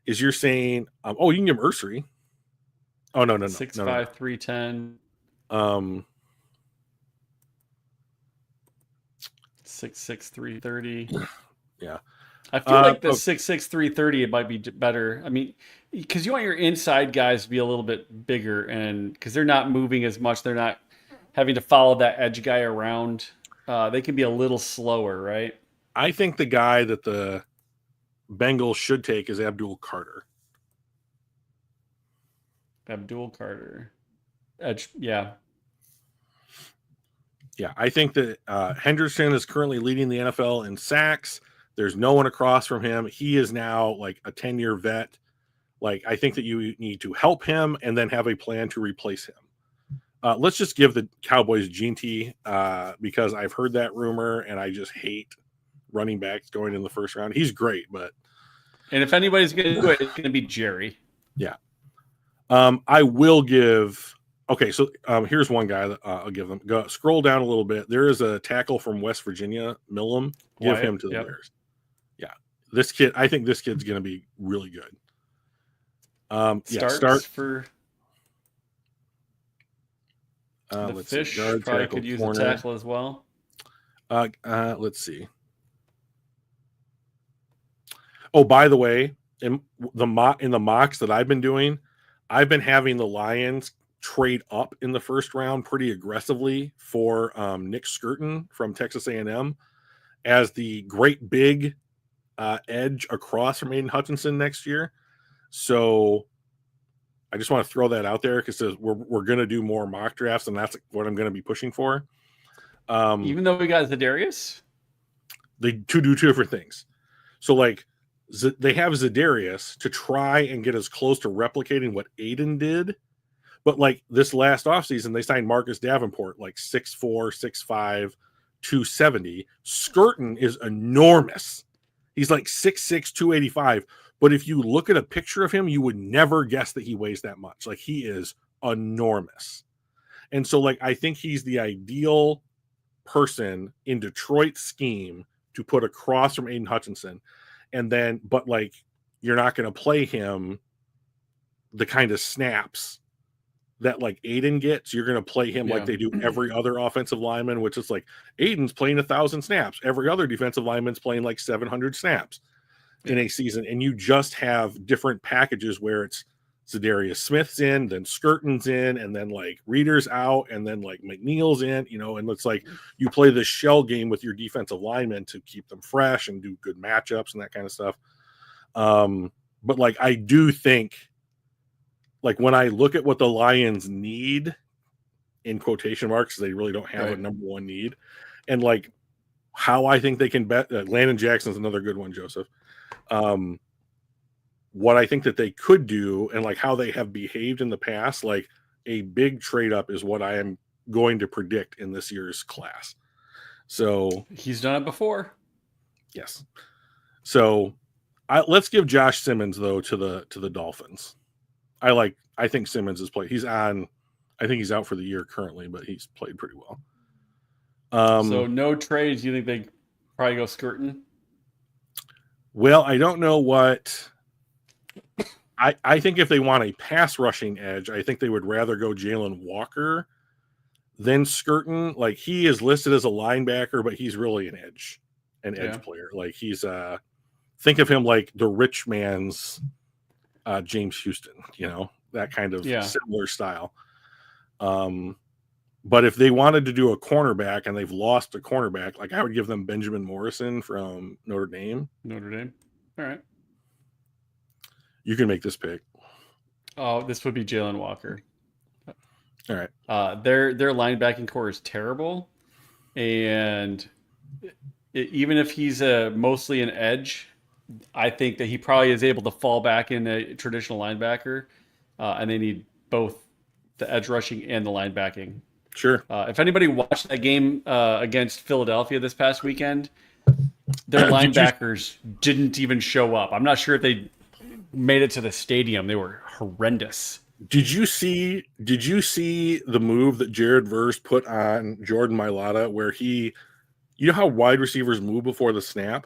is you're saying, you can give Ursery. Oh no. 6'5", 310. 6'6", 330. Yeah. I feel like the 6'6", 330 it might be better. Because you want your inside guys to be a little bit bigger, and because they're not moving as much, they're not having to follow that edge guy around. They can be a little slower, right? I think the guy that the Bengals should take is Abdul Carter. Edge, yeah. Yeah, I think that Henderson is currently leading the NFL in sacks. There's no one across from him. He is now like a 10-year vet. Like, I think that you need to help him and then have a plan to replace him. Let's just give the Cowboys Ginty because I've heard that rumor and I just hate running backs going in the first round. He's great, but... And if anybody's going to do it, it's going to be Jerry. Yeah. I will give Okay, so here's one guy that I'll give them. Go scroll down a little bit. There is a tackle from West Virginia, Millum. Give him Wyatt, to the yep. Bears. Yeah, this kid. I think this kid's going to be really good. Starks for the let's Fish. see. Guard, Probably tackle, could use corner. a tackle as well. Let's see. Oh, by the way, in the mocks that I've been doing, I've been having the Lions trade up in the first round pretty aggressively for Nick Skirton from Texas A&M as the great big edge across from Aiden Hutchinson next year. So I just want to throw that out there because we're going to do more mock drafts, and that's what I'm going to be pushing for. Even though we got Zadarius, they do two different things. So like they have Zadarius to try and get as close to replicating what Aiden did. But like this last offseason, they signed Marcus Davenport, like 6'4", 6'5", 270. Skirton is enormous. He's like 6'6", 285. But if you look at a picture of him, you would never guess that he weighs that much. Like he is enormous. And so like I think he's the ideal person in Detroit's scheme to put across from Aiden Hutchinson. And then, but like, you're not going to play him the kind of snaps that like Aiden gets. You're going to play him like they do every other offensive lineman, which is like Aiden's playing 1,000 snaps. Every other defensive lineman's playing like 700 snaps in a season. And you just have different packages where it's Zadarius Smith's in, then Skirton's in, and then like Reader's out, and then like McNeil's in, and it's like you play this shell game with your defensive linemen to keep them fresh and do good matchups and that kind of stuff. But like I do think, like when I look at what the Lions need, in quotation marks, they really don't have a number one need, and like how I think they can bet. Landon Jackson's another good one, Joseph. What I think that they could do and like how they have behaved in the past, like a big trade up is what I am going to predict in this year's class. So he's done it before. Yes. So let's give Josh Simmons though to the Dolphins. I think Simmons has played. I think he's out for the year currently, but he's played pretty well. So no trades. You think they probably go Skirton? Well, I don't know what. I think if they want a pass rushing edge, I think they would rather go Jalen Walker than Skirton. Like he is listed as a linebacker, but he's really an edge player. Like he's think of him like the rich man's James Houston, that kind of similar style. But if they wanted to do a cornerback and they've lost a cornerback, like I would give them Benjamin Morrison from Notre Dame. All right. You can make this pick. Oh, this would be Jalen Walker. All right. Their linebacking core is terrible, and even if he's mostly an edge, I think that he probably is able to fall back in a traditional linebacker, and they need both the edge rushing and the linebacking. Sure. If anybody watched that game against Philadelphia this past weekend, their linebackers didn't even show up. I'm not sure if they made it to the stadium. They were horrendous. Did you see the move that Jared Verse put on Jordan Mailata where you know how wide receivers move before the snap?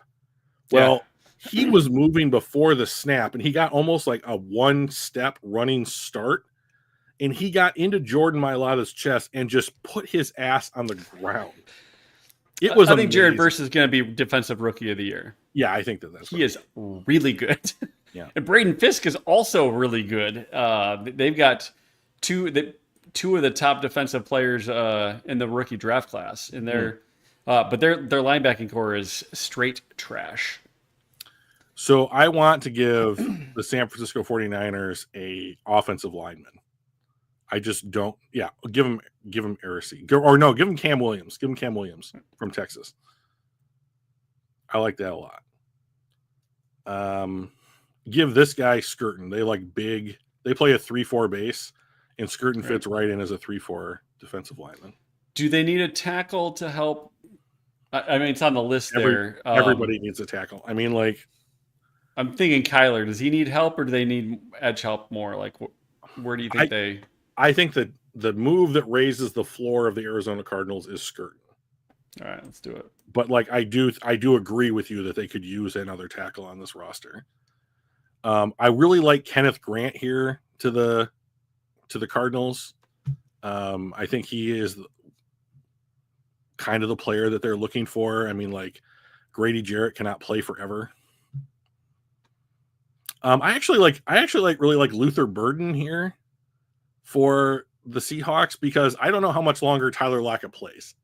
Well, he was moving before the snap and he got almost like a one-step running start and he got into Jordan Mailata's chest and just put his ass on the ground. It was I think Jared Verse is going to be defensive rookie of the year. Yeah, I think that's he is really good. Yeah, and Braden Fisk is also really good. They've got two of the top defensive players in the rookie draft class, and but their linebacking core is straight trash. So I want to give the San Francisco 49ers a offensive lineman. I just don't. Yeah, give him Arcee. Or no, give him Cam Williams. Give him Cam Williams from Texas. I like that a lot. Give this guy Skirton. They like big. They play a 3-4 base, and Skirton fits right in as a 3-4 defensive lineman. Do they need a tackle to help? I mean, it's on the list there. Everybody needs a tackle. I mean, like, I'm thinking Kyler. Does he need help, or do they need edge help more? Like, where do you think they? I think that the move that raises the floor of the Arizona Cardinals is skirting. All right, let's do it. But like I do agree with you that they could use another tackle on this roster. I really like Kenneth Grant here to the Cardinals. I think he is kind of the player that they're looking for. I mean, like Grady Jarrett cannot play forever. I actually really like Luther Burden here for the Seahawks because I don't know how much longer Tyler Lockett plays.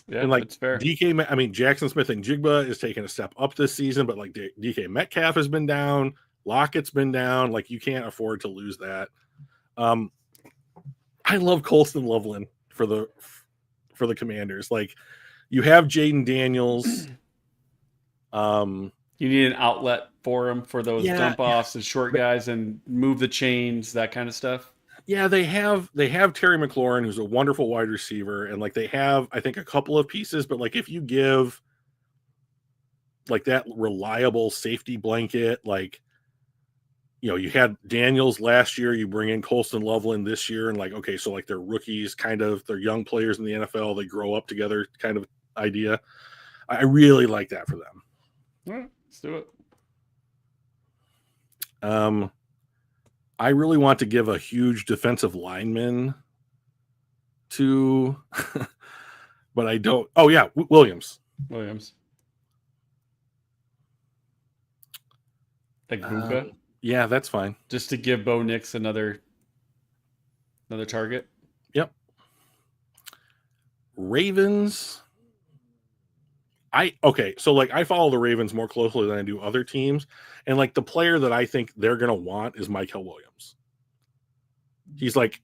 Yeah, and like that's fair. Jackson Smith and Jigba is taking a step up this season, but like DK Metcalf has been down, Lockett's been down. Like you can't afford to lose that. I love Colston Loveland for the Commanders. Like you have Jaden Daniels. You need an outlet for him for those dump offs and short guys and move the chains, that kind of stuff. Yeah, they have Terry McLaurin, who's a wonderful wide receiver, and like they have, I think, a couple of pieces, but like if you give like that reliable safety blanket, like you had Daniels last year, you bring in Colston Loveland this year, and like okay, so like they're rookies, kind of they're young players in the NFL, they grow up together, kind of idea. I really like that for them. All right, let's do it. I really want to give a huge defensive lineman to, but I don't. Oh yeah, Williams. Like Buka? Yeah, that's fine. Just to give Bo Nix another target. Yep. Ravens. So like I follow the Ravens more closely than I do other teams, and like the player that I think they're gonna want is Michael Williams. He's like,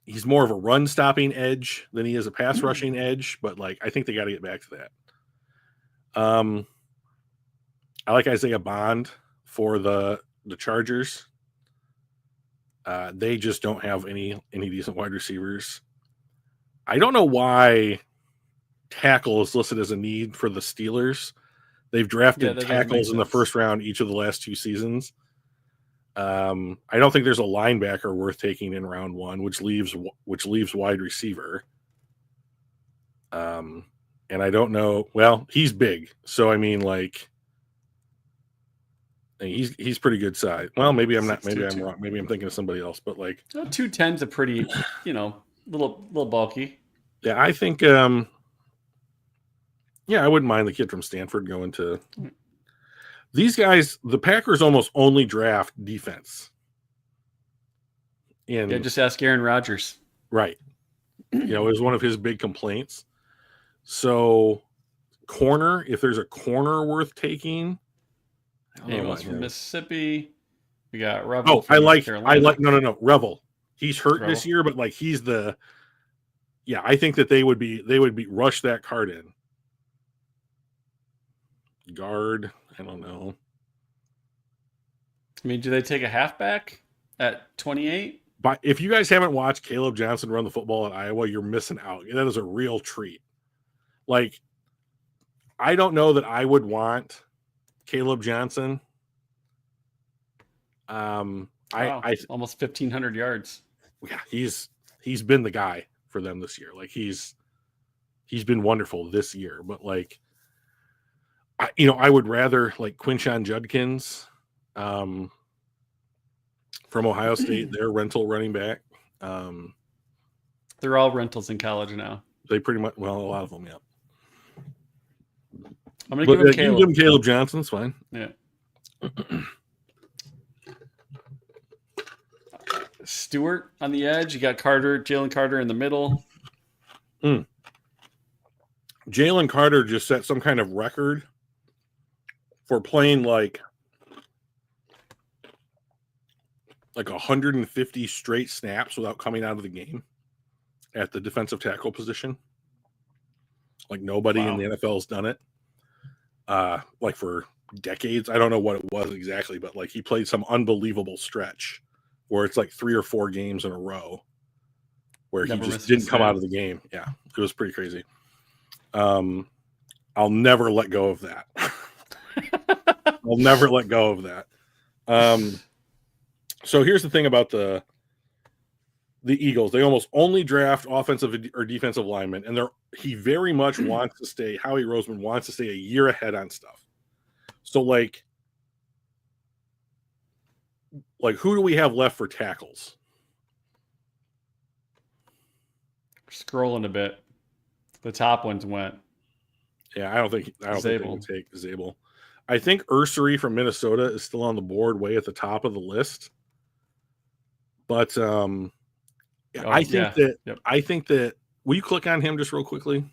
he's more of a run stopping edge than he is a pass rushing edge, but like I think they got to get back to that. I like Isaiah Bond for the Chargers. They just don't have any decent wide receivers. I don't know why tackle is listed as a need for the Steelers. They've drafted tackles in the first round each of the last 2 seasons. I don't think there's a linebacker worth taking in round 1, which leaves wide receiver. And I don't know. Well, he's big, so I mean, like, he's pretty good size. Well, maybe I'm not. Maybe I'm wrong. Maybe I'm thinking of somebody else. But like, 210's a pretty, little bulky. Yeah, I think. Yeah, I wouldn't mind the kid from Stanford going to. These guys, the Packers almost only draft defense. Just ask Aaron Rodgers. Right. It was one of his big complaints. So, corner, if there's a corner worth taking. Anyone from Mississippi. We got Revel. Oh, I like no. Revel. He's hurt this year, but like he's the. Yeah, I think that they would be rush that card in. Guard, I don't know. I mean, do they take a halfback at 28? But if you guys haven't watched Caleb Johnson run the football at Iowa, you're missing out. That is a real treat. Like, I don't know that I would want Caleb Johnson. Wow, almost 1,500 yards. Yeah, he's been the guy for them this year. Like he's been wonderful this year, but like. I would rather like Quinshon Judkins from Ohio State, their rental running back. They're all rentals in college now. They pretty much, a lot of them, yeah. I'm going to give him Caleb. You give him Caleb Johnson, it's fine. Yeah. Stewart on the edge. You got Jalen Carter in the middle. Jalen Carter just set some kind of record for playing like 150 straight snaps without coming out of the game at the defensive tackle position. Like nobody in the NFL has done it. Like for decades. I don't know what it was exactly, but like he played some unbelievable stretch where it's like 3 or 4 games in a row where he just didn't come out of the game. Yeah, it was pretty crazy. I'll never let go of that. I'll never let go of that. So here's the thing about the the Eagles, they almost only draft offensive or defensive linemen, and he very much wants to stay. Howie Roseman wants to stay a year ahead on stuff. So like who do we have left for tackles? Scrolling a bit. The top ones went. Yeah, I don't think they would take Zabel. I think Ursery from Minnesota is still on the board, way at the top of the list. But I think that will you click on him just real quickly?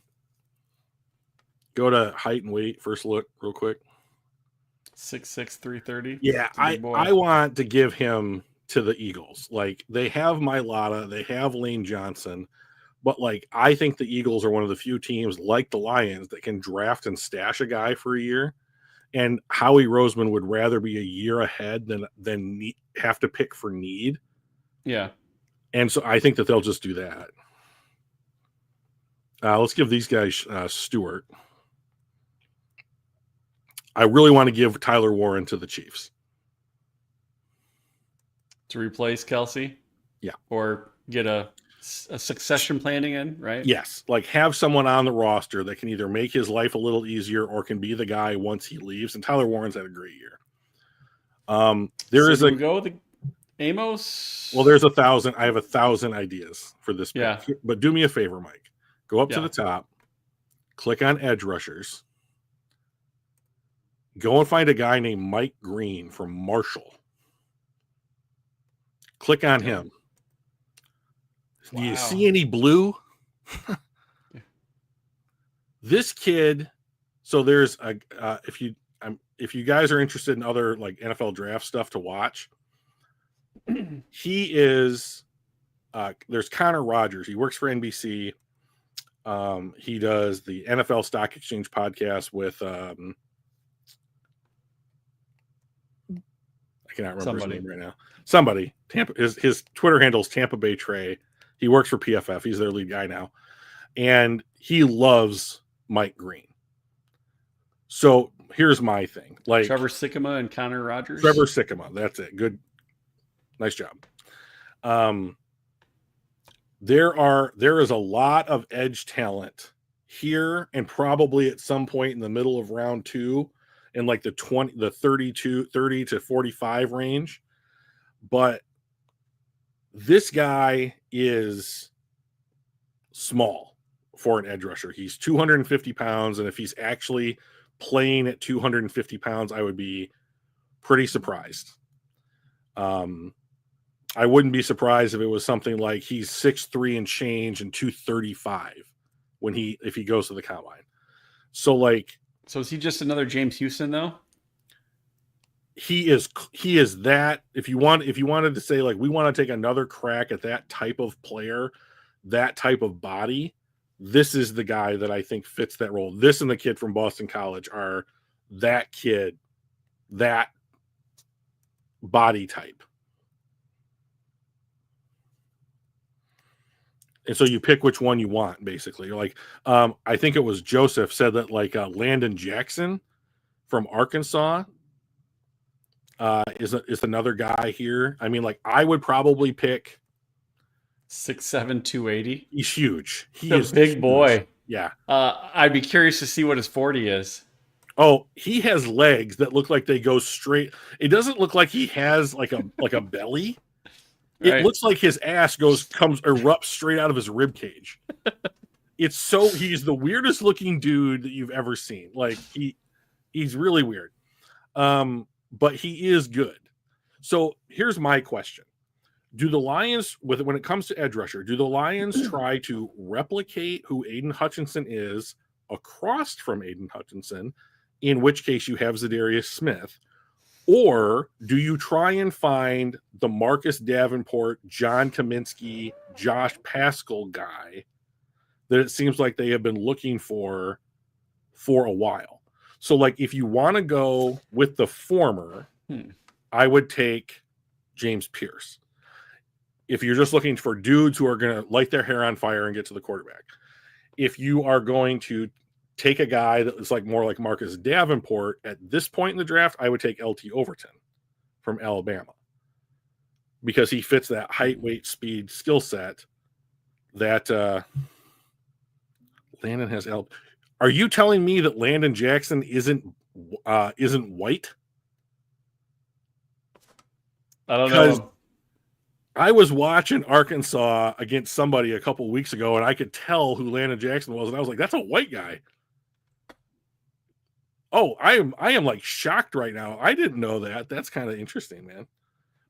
Go to height and weight, first look, real quick. 6'6", 330. Yeah, I want to give him to the Eagles. Like, they have Mailata, they have Lane Johnson, but like I think the Eagles are one of the few teams like the Lions that can draft and stash a guy for a year. And Howie Roseman would rather be a year ahead than have to pick for need. Yeah. And so I think that they'll just do that. Let's give these guys Stewart. I really want to give Tyler Warren to the Chiefs. To replace Kelsey? Yeah. Or get a succession planning in, right? Yes. Like have someone on the roster that can either make his life a little easier or can be the guy once he leaves. And Tyler Warren's had a great year. We go with Amos. Well, I have 1,000 ideas for this. Yeah. Pick. But do me a favor, Mike. Go up to the top, click on edge rushers. Go and find a guy named Mike Green from Marshall. Click on him. Wow. Do you see any blue? This kid. So there's if you guys are interested in other like NFL draft stuff to watch, he is. There's Connor Rogers. He works for NBC. He does the NFL Stock Exchange podcast with. I cannot remember his name right now. Somebody, Tampa. His Twitter handle is Tampa Bay Trey. He works for PFF. He's their lead guy now, and he loves Mike Green. So here's my thing: like Trevor Sikkema and Connor Rogers. Trevor Sikkema. That's it. Good, nice job. There is a lot of edge talent here, and probably at some point in the middle of round 2. In like the 30 to 45 range. But this guy is small for an edge rusher. He's 250 pounds. And if he's actually playing at 250 pounds, I would be pretty surprised. I wouldn't be surprised if it was something like he's 6'3" and change and 235 if he goes to the combine. So is he just another James Houston though? He is that. If you wanted to say like we want to take another crack at that type of player, that type of body, this is the guy that I think fits that role. This and the kid from Boston College are that kid, that body type. And so you pick which one you want, basically. You're like, I think it was Joseph said that like Landon Jackson from Arkansas is another guy here. I mean, like I would probably pick 6'7", 280. He's huge. He is a big boy. Yeah. I'd be curious to see what his 40 is. Oh, he has legs that look like they go straight. It doesn't look like he has like a belly. It looks like his ass erupts straight out of his rib cage. He's the weirdest looking dude that you've ever seen. Like he's really weird. But he is good. So here's my question. Do the Lions, when it comes to edge rusher, do the Lions try to replicate who Aiden Hutchinson is across from Aiden Hutchinson, in which case you have Zadarius Smith? Or do you try and find the Marcus Davenport, John Kaminsky, Josh Paschal guy that it seems like they have been looking for a while? So, like, if you want to go with the former, I would take James Pierce. If you're just looking for dudes who are going to light their hair on fire and get to the quarterback. If you are going to take a guy that is like more like Marcus Davenport at this point in the draft, I would take LT Overton from Alabama. because he fits that height, weight, speed, skill set that Landon has. Are you telling me that Landon Jackson isn't white? I don't Because know. I was watching Arkansas against somebody a couple weeks ago, and I could tell who Landon Jackson was, and I was like, "That's a white guy." Oh, I am like shocked right now. I didn't know that. That's kind of interesting, man.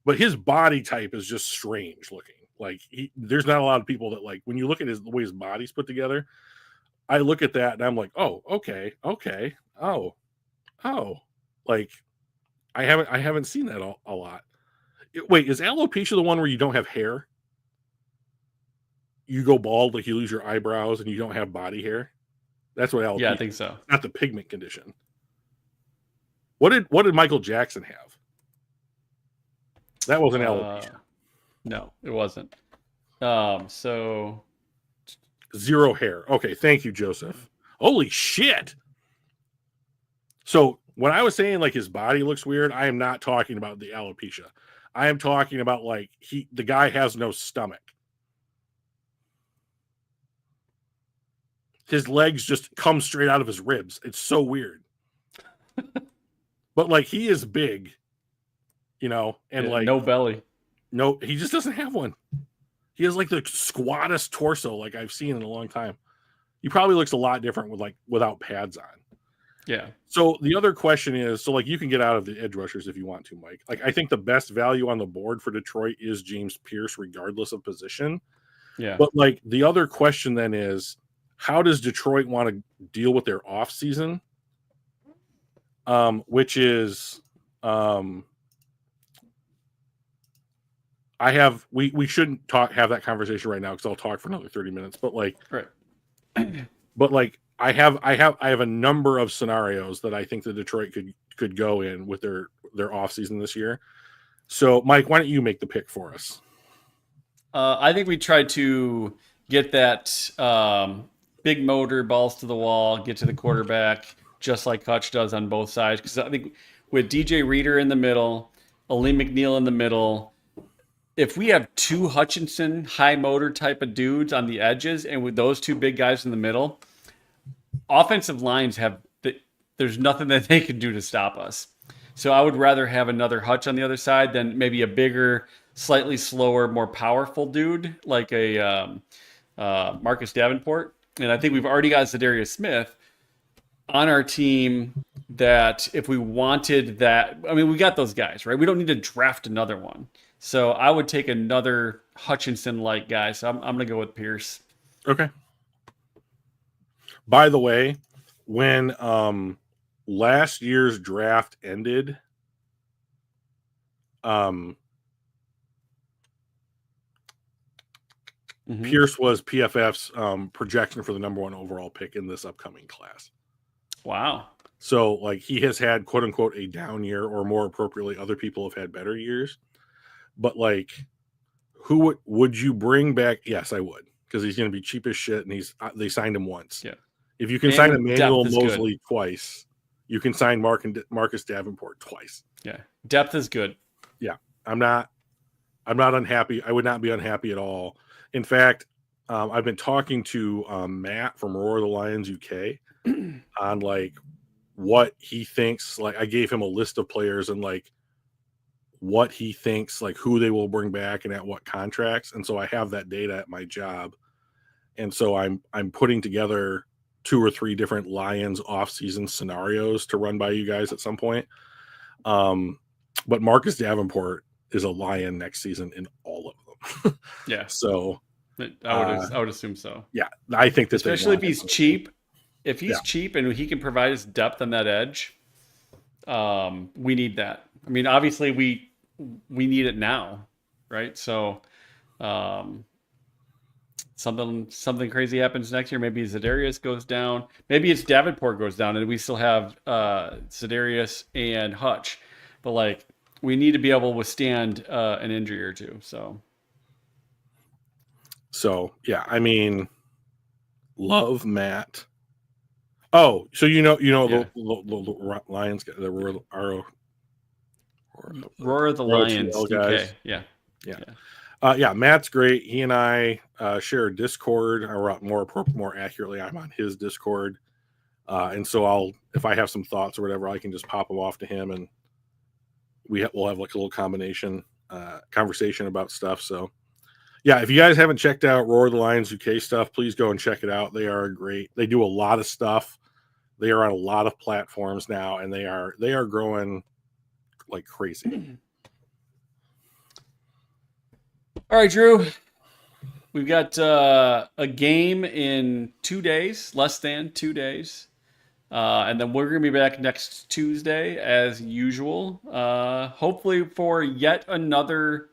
But his body type is just strange looking. Like there's not a lot of people that like when you look at the way his body's put together. I look at that and I'm like, oh, okay, oh, like I haven't seen that a lot. Wait, is alopecia the one where you don't have hair? You go bald, like you lose your eyebrows and you don't have body hair? That's what alopecia. Yeah, I think so. Not the pigment condition. What did Michael Jackson have? That wasn't alopecia. No, it wasn't. So Zero hair. Okay, thank you, Joseph. Holy shit. So when I was saying like his body looks weird, I am not talking about the alopecia. I am talking about like the guy has no stomach. His legs just come straight out of his ribs. It's so weird. But like he is big, and like no belly. No, he just doesn't have one. He has like the squattest torso like I've seen in a long time. He probably looks a lot different without pads on. Yeah. So the other question is, so like you can get out of the edge rushers if you want to, Mike. Like I think the best value on the board for Detroit is James Pierce, regardless of position. Yeah. But like the other question then is, how does Detroit want to deal with their off season? Which is, we shouldn't have that conversation right now because I'll talk for another 30 minutes. But like, right. But like, I have a number of scenarios that I think that Detroit could go in with their off season this year. So, Mike, why don't you make the pick for us? I think we tried to get that big motor, balls to the wall, get to the quarterback, just like Hutch does on both sides. Because I think with DJ Reader in the middle, Aleem McNeil in the middle, if we have two Hutchinson high motor type of dudes on the edges, and with those two big guys in the middle, offensive lines there's nothing that they can do to stop us. So I would rather have another Hutch on the other side than maybe a bigger, slightly slower, more powerful dude like a Marcus Davenport. And I think we've already got Zadarius Smith on our team that if we wanted that, I mean, we got those guys, right? We don't need to draft another one. So I would take another Hutchinson-like guy. So I'm going to go with Pierce. Okay. By the way, when last year's draft ended, Pierce was PFF's projection for the number 1 overall pick in this upcoming class. Wow. So, like, he has had, quote unquote, a down year, or more appropriately, other people have had better years. But, like, who would you bring back? Yes, I would, because he's going to be cheap as shit, and they signed him once. Yeah. If you can sign Emmanuel Mosley twice, you can sign Marcus Davenport twice. Yeah, depth is good. Yeah, I'm not unhappy. I would not be unhappy at all. In fact, I've been talking to Matt from Roar the Lions UK on like what he thinks. Like, I gave him a list of players and like what he thinks, like who they will bring back and at what contracts. And so I have that data at my job, and so I'm putting together 2 or 3 different Lions off-season scenarios to run by you guys at some point. But Marcus Davenport is a Lion next season in all of them. Yeah. So I would assume so. Yeah, I think that especially if he's cheap. If he's cheap and he can provide us depth on that edge, we need that. I mean, obviously we need it now, right? So something crazy happens next year. Maybe Zadarius goes down. Maybe it's Davenport goes down, and we still have Zadarius and Hutch. But like, we need to be able to withstand an injury or two. So yeah, I mean, love Matt. Oh, so the Lions, the Roar of the Lions, guys. DK. Yeah. Yeah. Yeah. Yeah, Matt's great. He and I share a Discord, or more accurately, I'm on his Discord. And so if I have some thoughts or whatever, I can just pop them off to him, and we'll have like a little conversation about stuff. So yeah, if you guys haven't checked out Roar the Lions UK stuff, please go and check it out. They are great. They do a lot of stuff. They are on a lot of platforms now, and they are growing like crazy. All right, Drew. We've got a game in 2 days, less than 2 days. And then we're going to be back next Tuesday as usual. Hopefully for yet another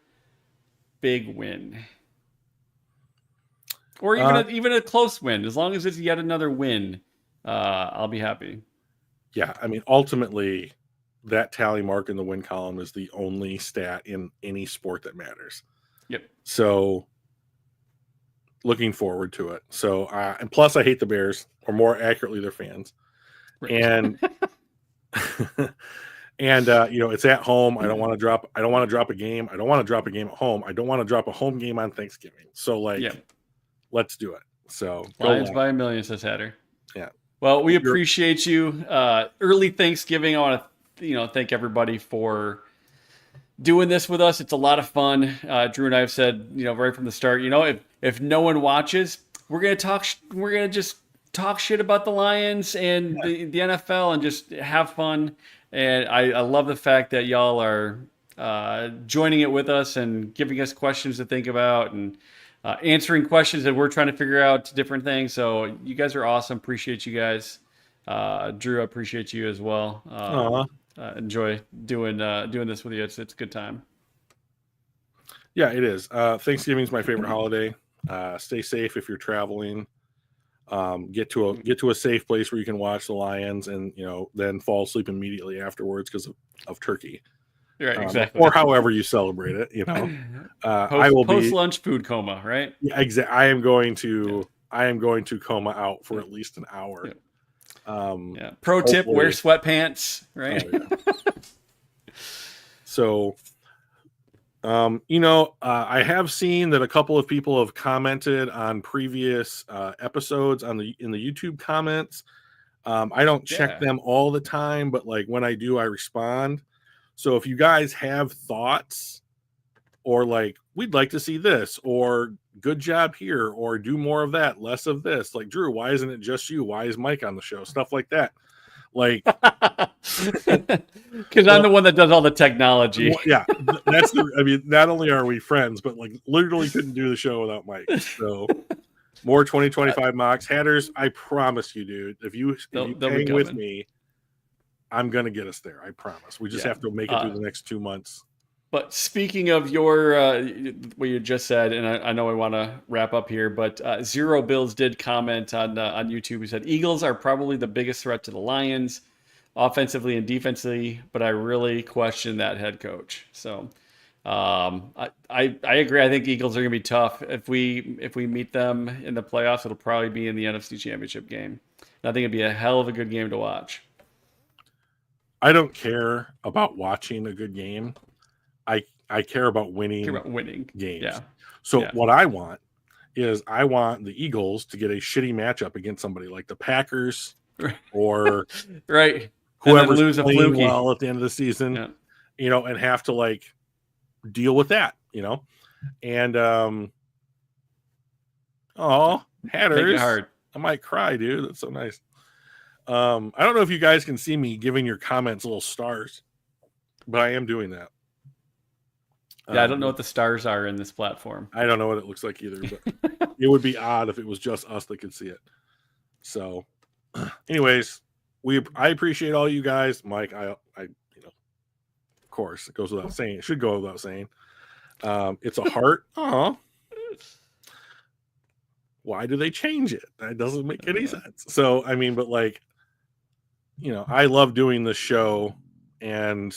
big win. Or even a close win. As long as it's yet another win, I'll be happy. Yeah, I mean, ultimately, that tally mark in the win column is the only stat in any sport that matters. Yep. So, looking forward to it. So, and plus, I hate the Bears, or more accurately, their fans. Right. And it's at home. I don't want to drop a game. I don't want to drop a game at home. I don't want to drop a home game on Thanksgiving. So, let's do it. So, Lions by a million, says Hatter. Yeah. Well, we appreciate you. Early Thanksgiving. I want to, thank everybody for doing this with us. It's a lot of fun. Drew and I have said, right from the start, if no one watches, we're gonna just talk shit about the Lions and the NFL and just have fun. And I love the fact that y'all are joining it with us and giving us questions to think about and answering questions that we're trying to figure out different things. So you guys are awesome. Appreciate you guys. Drew, I appreciate you as well. Enjoy doing this with you. It's a good time. Yeah, it is. Thanksgiving is my favorite holiday. Stay safe if you're traveling. Get to a safe place where you can watch the Lions, and then fall asleep immediately afterwards because of turkey. Right, exactly. Or however you celebrate it. I will post lunch food coma, right? Yeah, exactly. I am going to coma out for at least an hour. Yeah. Pro tip: wear sweatpants. Right. Oh, yeah. So, I have seen that a couple of people have commented on previous episodes in the YouTube comments. I don't check them all the time, but when I do, I respond. So if you guys have thoughts, or we'd like to see this, or good job here, or do more of that, less of this, Drew, why isn't it just you? Why is Mike on the show? Stuff like that. Because I'm the one that does all the technology. Yeah, not only are we friends, but literally couldn't do the show without Mike. So more 2025 mocks. Hatters, I promise you, dude, if you hang with me, I'm gonna get us there. I promise. We just have to make it through the next 2 months. But speaking of your what you just said, and I know I want to wrap up here, but Zero Bills did comment on YouTube. He said, Eagles are probably the biggest threat to the Lions, offensively and defensively, but I really question that head coach. So I agree. I think Eagles are going to be tough. If we meet them in the playoffs, it'll probably be in the NFC Championship game. And I think it'd be a hell of a good game to watch. I don't care about watching a good game. I care about winning games. Yeah. So what I want is the Eagles to get a shitty matchup against somebody like the Packers or right, whoever's playing well at the end of the season, and have to deal with that, and Hatters, I might cry, dude. That's so nice. I don't know if you guys can see me giving your comments little stars, but I am doing that. Yeah, I don't know what the stars are in this platform. I don't know what it looks like either, but it would be odd if it was just us that could see it. So, anyways, I appreciate all you guys, Mike. I of course, it goes without saying. It should go without saying. It's a heart. Why do they change it? That doesn't make any sense. So, I mean, but I love doing this show, and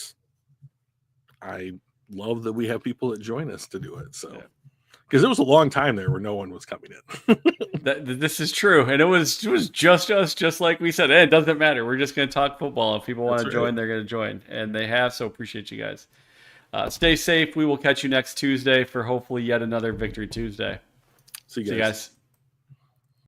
I love that we have people that join us to do it. So, because it was a long time there where no one was coming in. This is true, and it was just us, just like we said. It doesn't matter. We're just going to talk football. If people want to join, they're going to join, and they have. So appreciate you guys. Stay safe. We will catch you next Tuesday for hopefully yet another Victory Tuesday. See you guys. See you guys.